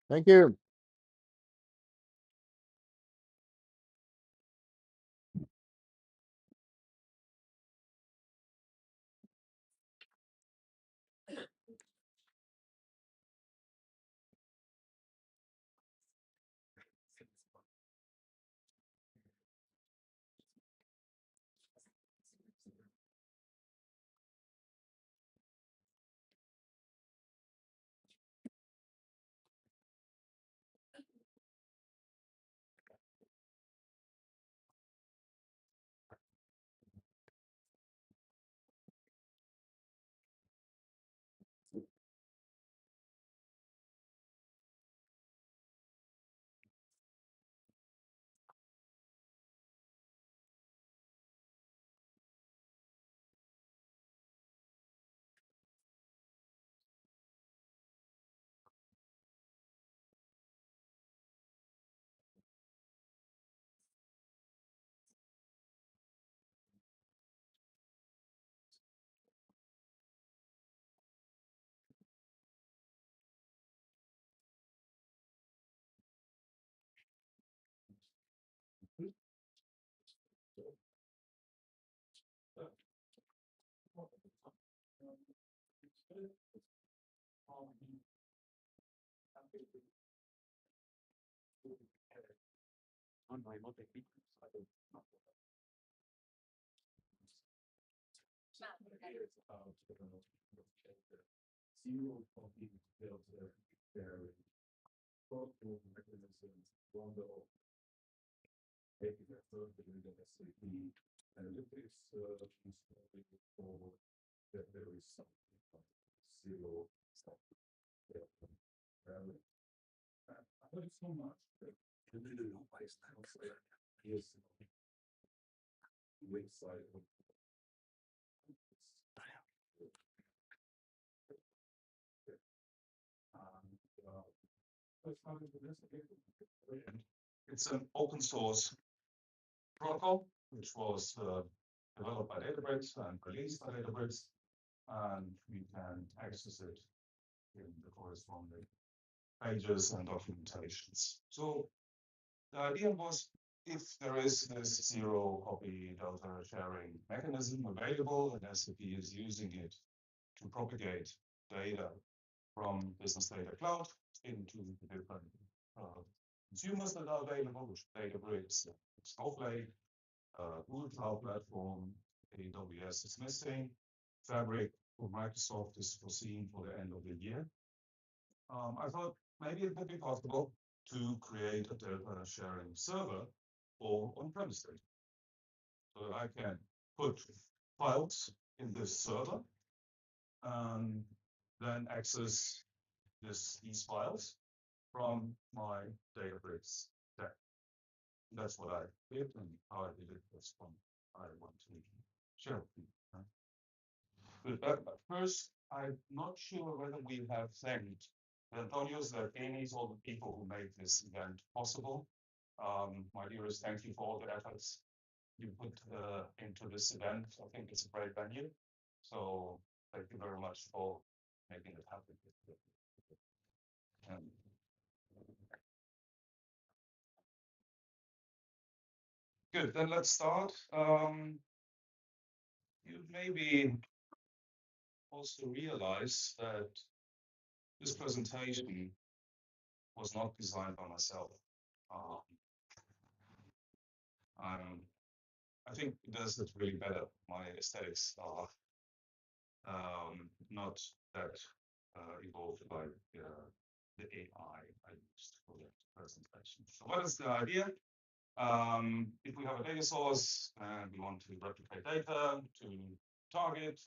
Thank you. It's an open source protocol, which was developed by Databricks and released by Databricks, and we can access it in the corresponding pages and documentations. So the idea was, if there is this zero copy data sharing mechanism available and SAP is using it to propagate data from Business Data Cloud into the different consumers that are available, which Databricks, Snowflake, Google Cloud Platform, AWS is missing, Fabric for Microsoft is foreseen for the end of the year. I thought maybe it would be possible to create a data sharing server for on-premise data. So that I can put files in this server and then access these files from my Databricks stack. That's what I did, and how I did it. That's what I want to share with you. But first, I'm not sure whether we have thanked Antonius, Denis, all the people who made this event possible. My dearest, thank you for all the efforts you put into this event. I think it's a great venue. So thank you very much for making it happen. Um, Good, then let's start. You maybe also realize that this presentation was not designed by myself. Um, I think it does it really better. My aesthetics are not that evolved by the AI I used for the presentation. So what is the idea? If we have a data source and we want to replicate data to target,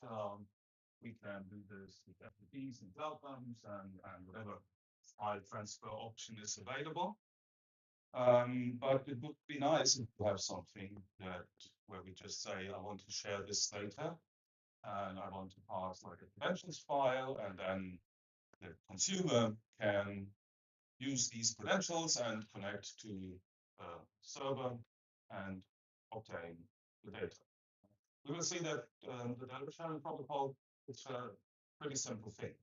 we can do this with FTPs and cloud pumps and whatever file transfer option is available. But it would be nice if we have something that where we just say, I want to share this data and I want to pass like a credentials file, and then the consumer can use these credentials and connect to a server and obtain the data. We will see that the data sharing protocol is a pretty simple thing,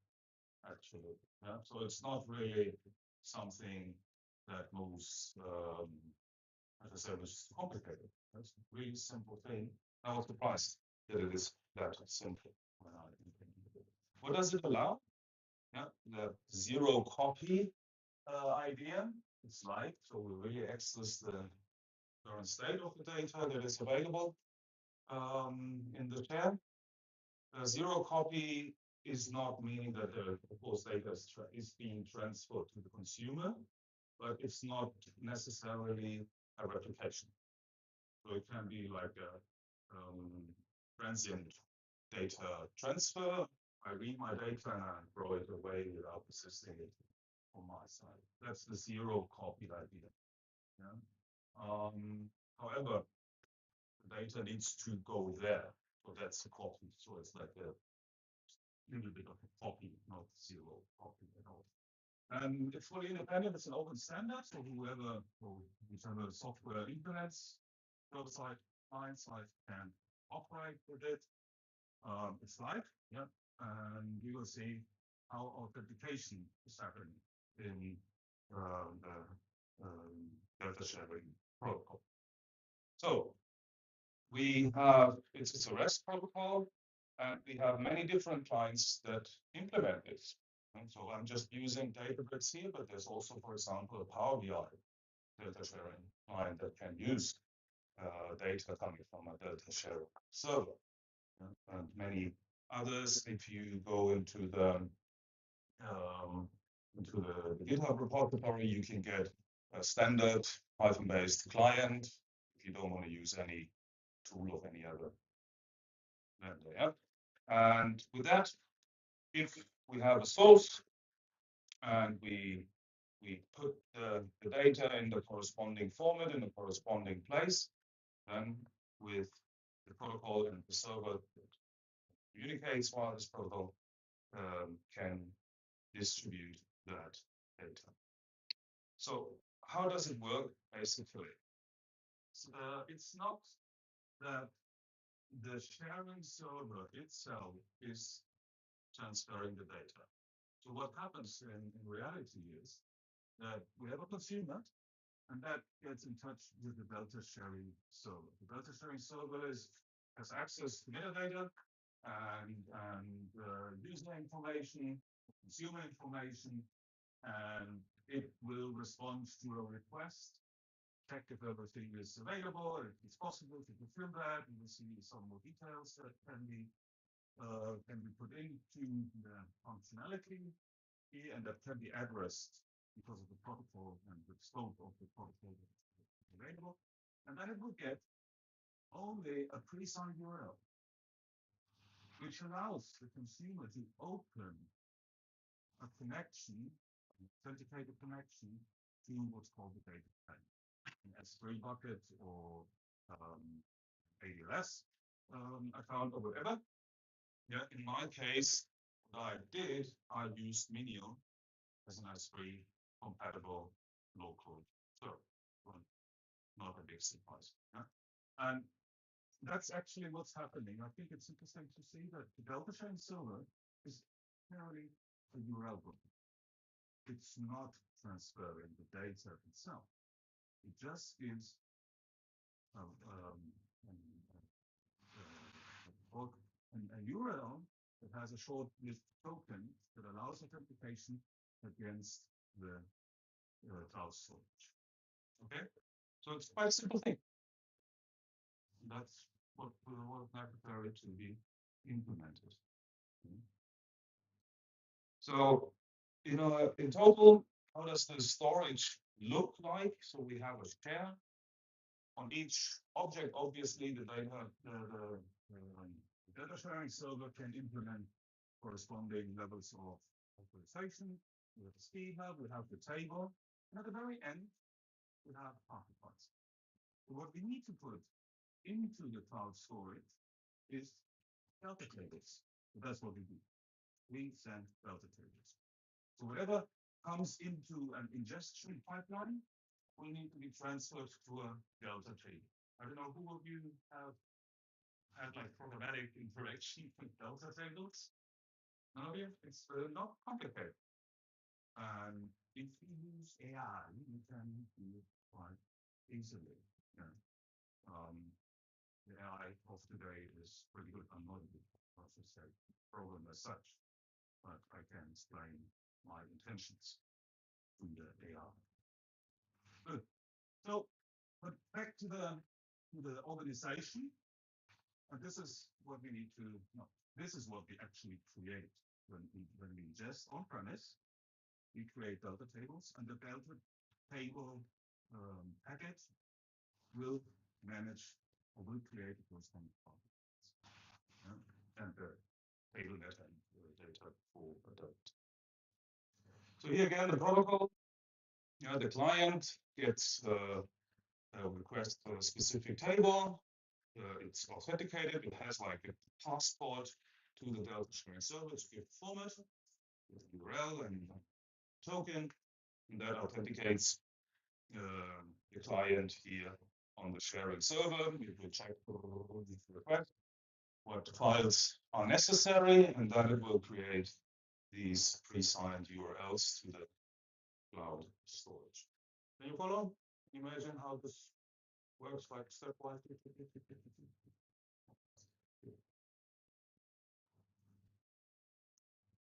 actually. Yeah? So it's not really something that moves, as I said, was complicated. It's a really simple thing. I was surprised that it is that simple. What does it allow? Yeah, the zero copy idea. It's like, so we really access the current state of the data that is available in the share. Zero copy is not meaning that the proposed data is being transferred to the consumer, but it's not necessarily a replication. So it can be like a transient data transfer. I read my data and I throw it away without persisting it on my side. That's the zero copy idea. Yeah? However, the data needs to go there. So that's a copy. So it's like a little bit of a copy, not zero copy at all. And it's fully independent. It's an open standard. So whoever, or whichever software implements server-side, client-side can operate with it. It's live, yeah, and we will see how authentication is happening in the data sharing protocol. So we have it's a REST protocol, and we have many different clients that implement this. And so I'm just using Databricks here, but there's also, for example, a Power BI data sharing client that can use data coming from a data sharing server. And many others, if you go into the GitHub repository, you can get a standard Python-based client if you don't want to use any tool of any other vendor. Yeah? And with that, if we have a source and we put the data in the corresponding format in the corresponding place, then with the protocol and the server that communicates via this protocol can distribute that data. So how does it work basically? It's not that the sharing server itself is transferring the data. So what happens in reality is that we have a consumer and that gets in touch with the data sharing server. The data sharing server has access to metadata and user information, consumer information, and it will respond to a request, check if everything is available, if it's possible to fulfill that. You will see some more details that can be put into the functionality here, and that can be addressed because of the protocol and the scope of the protocol that's available. And then it will get only a pre-signed URL, which allows the consumer to open a connection, an authenticated connection to what's called the data plane, an S3 bucket or ADLS account or whatever. Yeah, in my case, what I did, I used Minio as an S3 compatible local server. Not a big surprise. Yeah? And that's actually what's happening. I think it's interesting to see that the Delta Chain server is purely a URL book. It's not transferring the data itself. It just gives a URL that has a short list token that allows authentication against the cloud storage. Okay, so it's quite a simple thing. That's what was necessary to be implemented. So, in total, how does the storage look like? So we have a share on each object. Obviously, the data sharing server can implement corresponding levels of authorization. We have the schema, we have the table, and at the very end, we have archetypes. What we need to put into the cloud storage is delta tables. So that's what we do. We send delta tables. So whatever comes into an ingestion pipeline will need to be transferred to a delta table. I don't know who of you have had like programmatic interaction with delta tables. None of you? It's not complicated. And if you use AI, you can do it quite easily. Yeah. The AI of today is pretty good. I'm not a process program as such, but I can explain my intentions to the AI. Good. So, but back to the organization, and this is what we need to know. This is what we actually create when we ingest on premise. We create delta tables, and the delta table package will manage or will create the corresponding objects. And the table net and data for that. So here again, the protocol. The client gets a request for a specific table. It's authenticated. It has like a passport to the delta sharing server to give format with URL and token, and that authenticates the client here on the sharing server. It will check the request, what files are necessary, and then it will create these pre-signed URLs to the cloud storage. Can you follow? Imagine how this works like stepwise.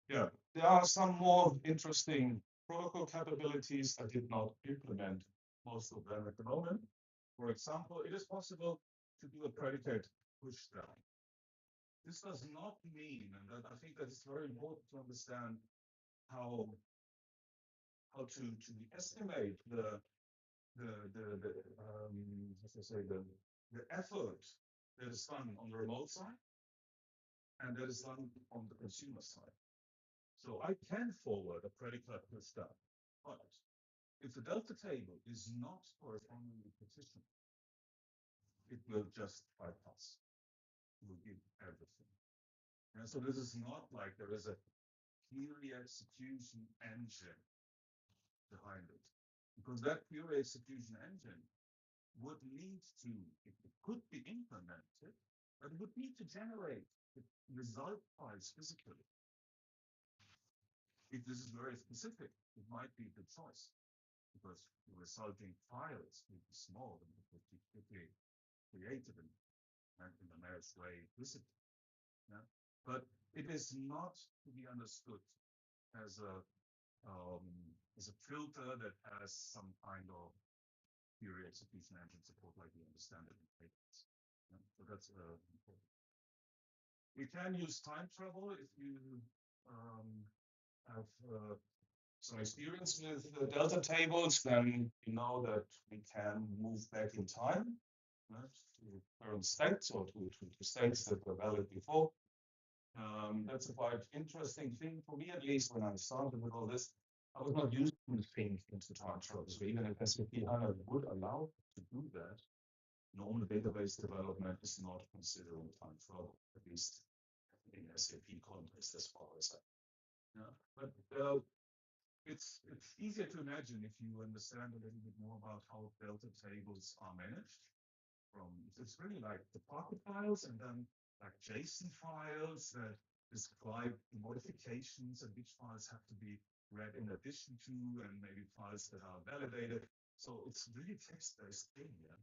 Yeah, there are some more interesting protocol capabilities. I did not implement most of them at the moment. For example, it is possible to do a predicate push down. This does not mean, and that I think that it's very important to understand how to estimate the effort that is done on the remote side and that is done on the consumer side. So I can forward a predicate push down, but if the delta table is not correspondingly partitioned, it will just bypass. It will give everything. And so this is not like there is a query execution engine behind it, because that query execution engine would lead to, it could be implemented, but it would need to generate the result files physically. If this is very specific, it might be the choice, because the resulting files will be small and it would be quickly created and in a nice way visible. Yeah? But it is not to be understood as a filter that has some kind of query execution engine support like we understand it in papers. Yeah? So that's important. We can use time travel if you have some experience with the delta tables, then you know that we can move back in time, right, to current states or to states that were valid before. That's a quite interesting thing for me, at least when I started with all this. I was not used to think into time travel. So even if SAP HANA would allow to do that, normal database development is not considering time travel, at least in SAP context as far as I. Yeah. But it's easier to imagine if you understand a little bit more about how delta tables are managed. It's really like the Parquet files and then like JSON files that describe modifications and which files have to be read in addition to, and maybe files that are validated. So it's really text-based thing. Yeah.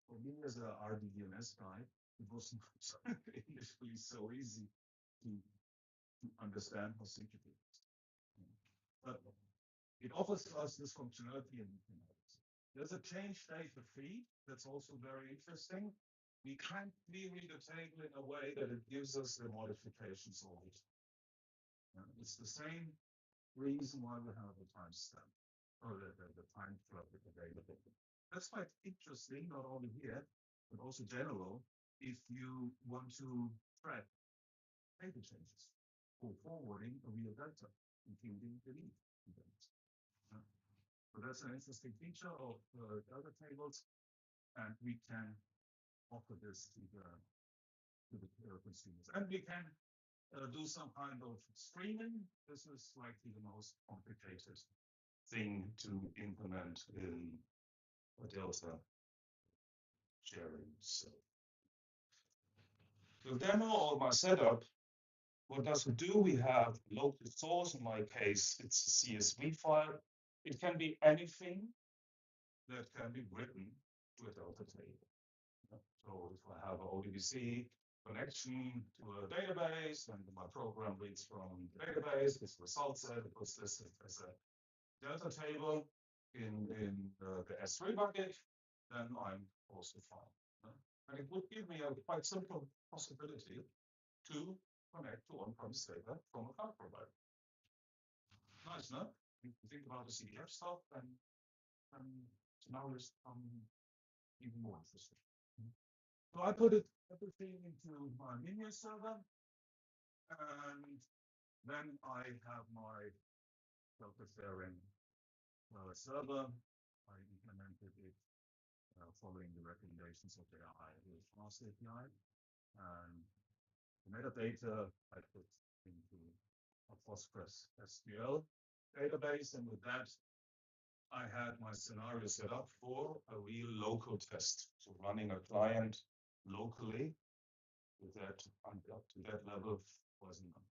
For me as a RDBMS guy, it was not initially so easy to understand how simple it is. But it offers us this functionality and there's a change data feed that's also very interesting. We can't query the table in a way that it gives us the modifications of it. It's the same reason why we have the timestamp or the time traffic available. That's quite interesting, not only here, but also general, if you want to track data changes or forwarding a real data, including delete events. So that's an interesting feature of data tables, and we can offer this to the consumers. And we can do some kind of streaming. This is likely the most complicated thing to implement in a Delta sharing. So the demo of my setup, what does it do? We have local source. In my case, it's a CSV file. It can be anything that can be written to a Delta table. So if I have an ODBC connection to a database and my program reads from the database, this results set, it puts this as a Delta table in the S3 bucket, then I'm also fine. And it would give me a quite simple possibility to connect to on-premise data from a cloud provider. Nice, no? You think about the CDF stuff, and now there's even more interesting. So I put everything into my Minio server, and then I have my Delta sharing server. I implemented it following the recommendations of the Fast API, and the metadata I put into a Postgres SQL database, and with that, I had my scenario set up for a real local test. So running a client locally with that up to that level wasn't done.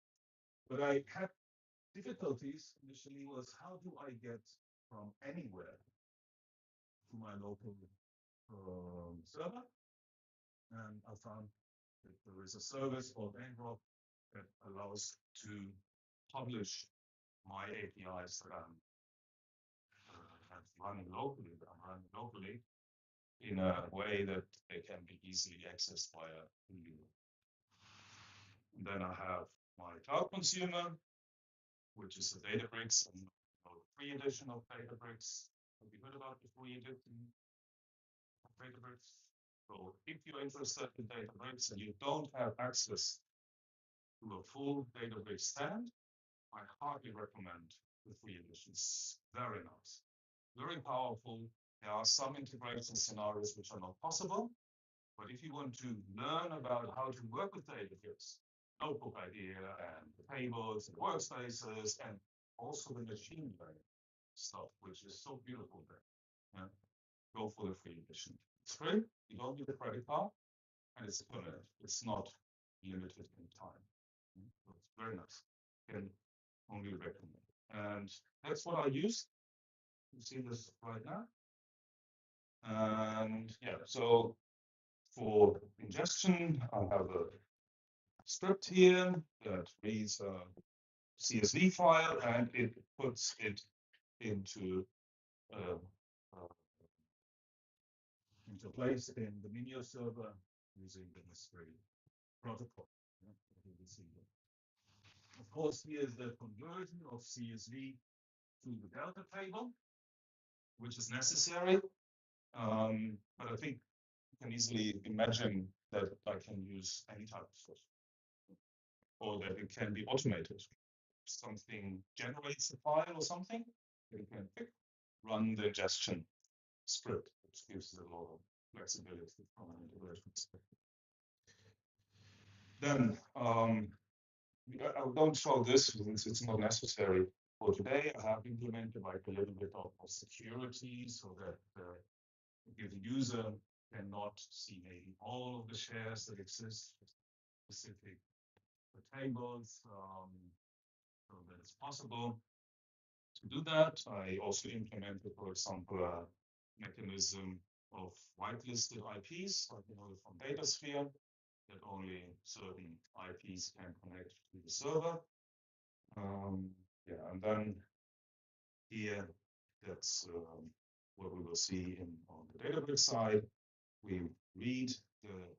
But I had difficulties initially was how do I get from anywhere to my local server? And I found that there is a service called Ngrok that allows to publish my APIs that I'm running locally in a way that they can be easily accessed by a user. And then I have my cloud consumer, which is the Databricks and free edition of Databricks. Have you heard about the free edition of Databricks? So if you're interested in Databricks and you don't have access to a full Databricks stand, I hardly recommend the free edition. It's very nice, very powerful. There are some integration scenarios which are not possible, but if you want to learn about how to work with Databricks, notebook idea and the tables and workspaces and also the machine learning stuff, which is so beautiful there. Yeah. Go for the free edition. It's free, you don't need a credit card, and it's permanent. It's not limited in time. So it's very nice. Can only recommend. And that's what I use. You see this right now. And yeah, so for ingestion, I have a script here that reads a CSV file and it puts it into place in the Minio server using the necessary protocol. Of course, here's the conversion of CSV to the Delta table, which is necessary. But I think you can easily imagine that I can use any type of source, or that it can be automated. Something generates a file or something, you can run the ingestion script, which gives a lot of flexibility from an integration perspective. Then I don't show this since it's not necessary for today. I have implemented like a little bit of security so that the user cannot see maybe all of the shares that exist, specific tables, so that it's possible to do that. I also implemented, for example, a mechanism of whitelisted IPs, like you know from Datasphere, that only certain IPs can connect to the server. Yeah, and then here, that's what we will see on the Databricks side. We read the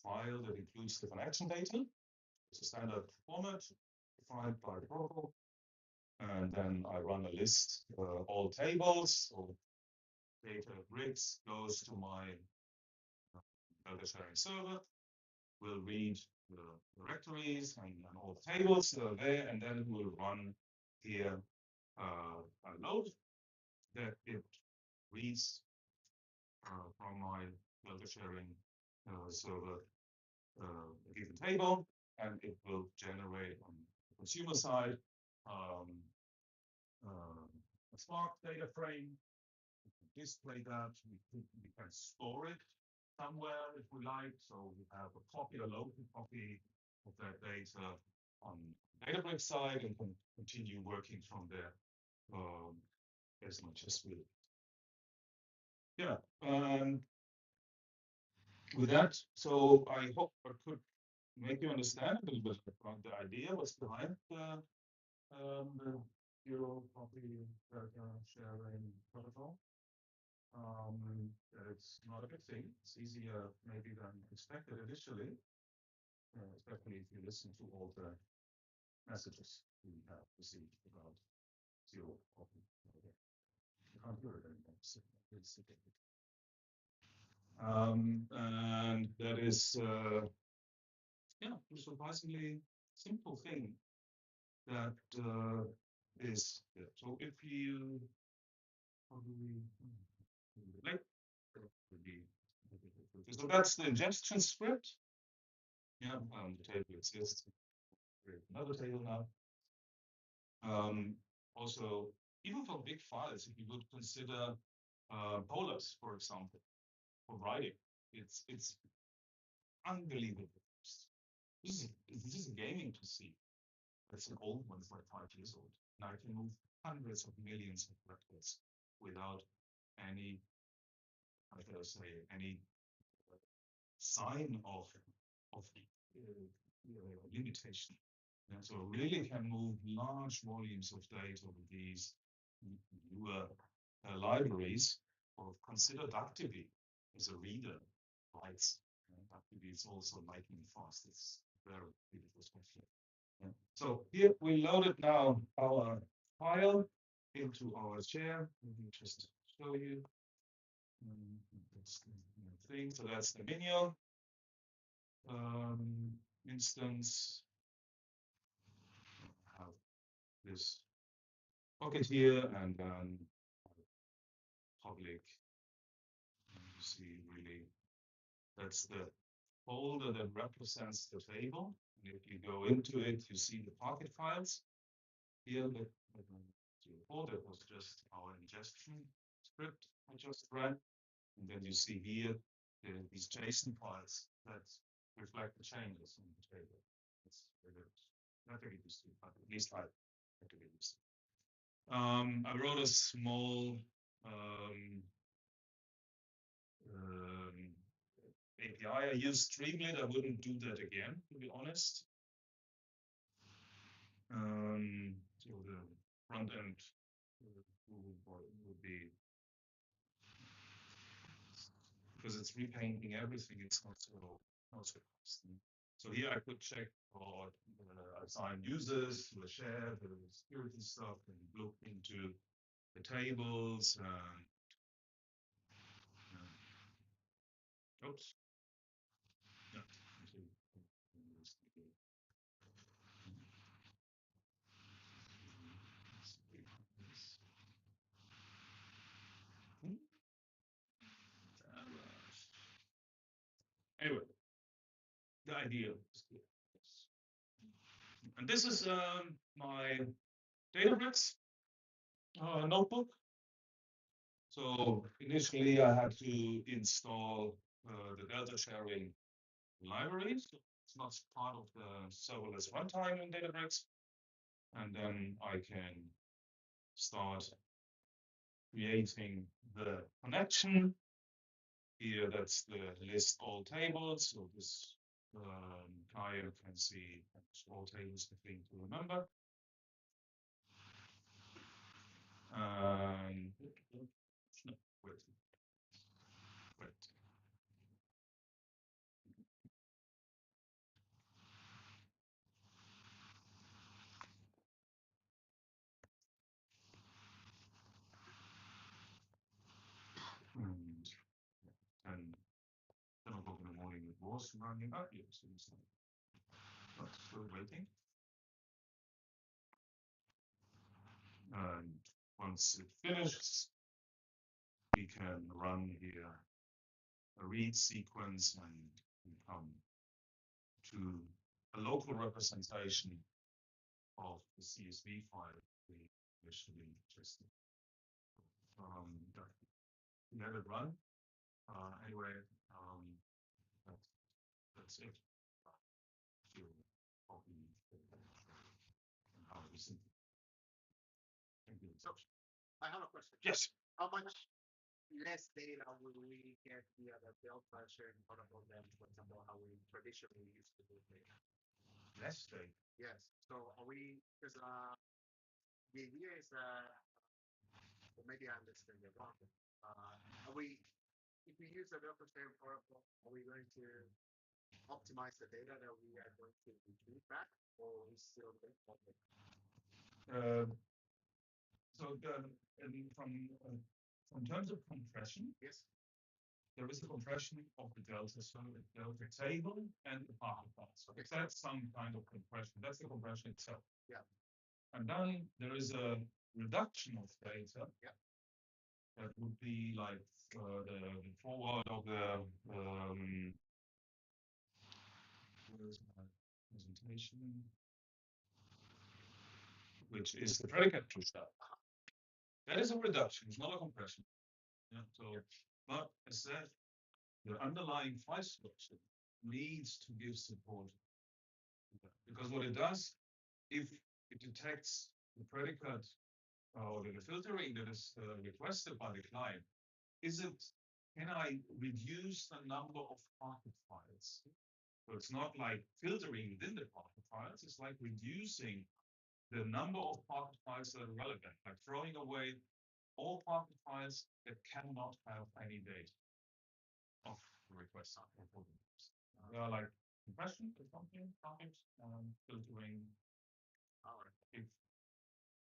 file that includes the connection data. It's a standard format. defined by the protocol. And then I run a list, all tables, or data bricks goes to my data sharing server, will read the directories and all the tables that are there, and then we'll run here a load that it reads from my data sharing server a given table, and it will generate on the consumer side a Spark data frame. We can display that. We can store it somewhere if we like. So we have a copy, a local copy of that data on Databricks side, and can continue working from there as much as we. Yeah. With that, so I hope I could make you understand a little bit about the idea, what's behind the Euro copy data sharing protocol. It's not a big thing. It's easier maybe than expected initially, especially if you listen to all the messages we have received about zero copy. I can't hear it anymore. So and that is yeah, a surprisingly simple thing that is yeah. So if you how do we like so that's the ingestion script. Yeah, the table exists. Create another table now. Also, even for big files, if you would consider polars, for example, for writing, it's unbelievable. This is a gaming PC. That's an old one, it's like 5 years old. Now I can move hundreds of millions of records without any, how should I say, any sign of limitation. And so really can move large volumes of data with these newer libraries, or consider DuckDB as a reader, writes. DuckDB is also lightning fast. It's very beautiful stuff. Yeah. So here we loaded now our file into our share. Let me just show you. That's the thing. So that's the Minion instance. I have this pocket here, and then public. You see, really, that's the folder that represents the table. And if you go into it, you see the Pocket files. Here, that was just our ingestion script I just ran. And then you see here these JSON files that reflect the changes in the table. It's not very useful, but at least I had to get used to. I wrote a small API. I use Streamlit. I wouldn't do that again, to be honest. So the front end would be, because it's repainting everything. It's not so costly. So here I could check or assign users to a share, the security stuff, and look into the tables. Oops. Yeah. Anyway, the idea is clear. And this is my Databricks notebook. So initially I had to install the data sharing library. So it's not part of the serverless runtime in Databricks. And then I can start creating the connection. Here, that's the list all tables. So this client can see all tables, the thing to remember. No, wait. was running up here. But still waiting. And once it finishes, we can run here a read sequence and come to a local representation of the CSV file we initially tested. We let it run. Anyway, that's it. Thank you. So I have a question. Yes. How much less data will we get via the build pressure and protocol than, for example, how we traditionally used to do data? Less data. Yes. So are we, because the idea is, well, maybe I understand it wrong. Are we, if we use the build pressure and protocol, are we going to optimize the data that we are going to retrieve back, or are we still going to So from terms of compression, yes, there is a compression of the delta, so the delta table and the packet files. Okay, that's some kind of compression. That's the compression itself. Yeah. And then there is a reduction of data. Yeah. That would be like the forward of the where's my presentation, which is the predicate to stuff. That is a reduction, it's not a compression. Yeah, so but as said, the underlying file structure needs to give support. Because what it does, if it detects the predicate or the filtering that is requested by the client, can I reduce the number of packet files? So it's not like filtering within the packet files, it's like reducing the number of packet files that are relevant, like throwing away all packet files that cannot have any data of the request. They are like compression, consumption, packet, filtering, if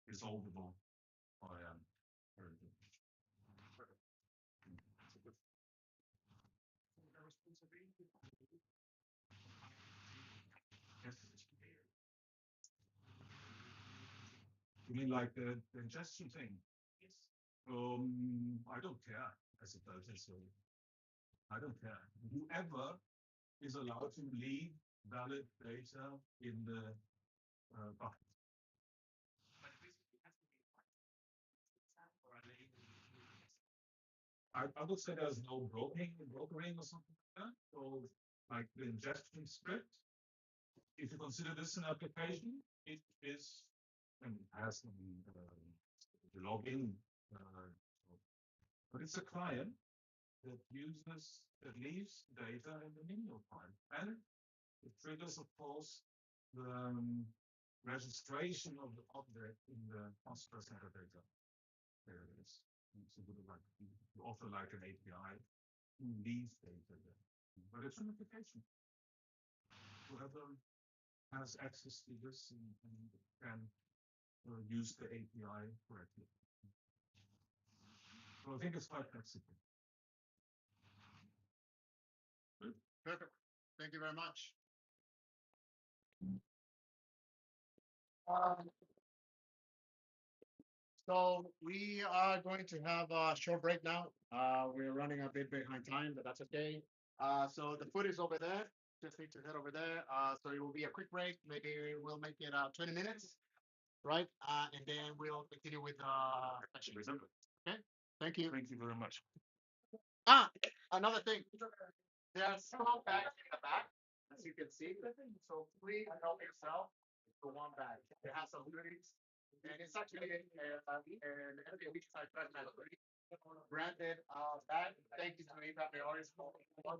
resolvable by You mean like the ingestion thing? Yes. I don't care as a person, so I don't care. Whoever is allowed to leave valid data in the bucket. I would say there's no brokering or something like that. So like the ingestion script, if you consider this an application, it is and it has the login. But it's a client that leaves data in the minimal file. And it triggers, of course, the registration of the object in the master center data. There it is. It's a bit like you offer like an API to leave data there. But it's an application. Whoever has access to this and can use the API correctly. So I think it's quite flexible. Good. perfect. Thank you very much. So we are going to have a short break now. We're running a bit behind time, but that's okay. So the food is over there. Just need to head over there. So it will be a quick break. Maybe we'll make it 20 minutes, right? And then we'll continue with questions. Okay. Thank you. Thank you very much. Another thing. There are small bags in the back, as you can see. So please help yourself to one bag. It has some goodies. And it's actually an Airbnb site branded bag. Thank you to Abraham.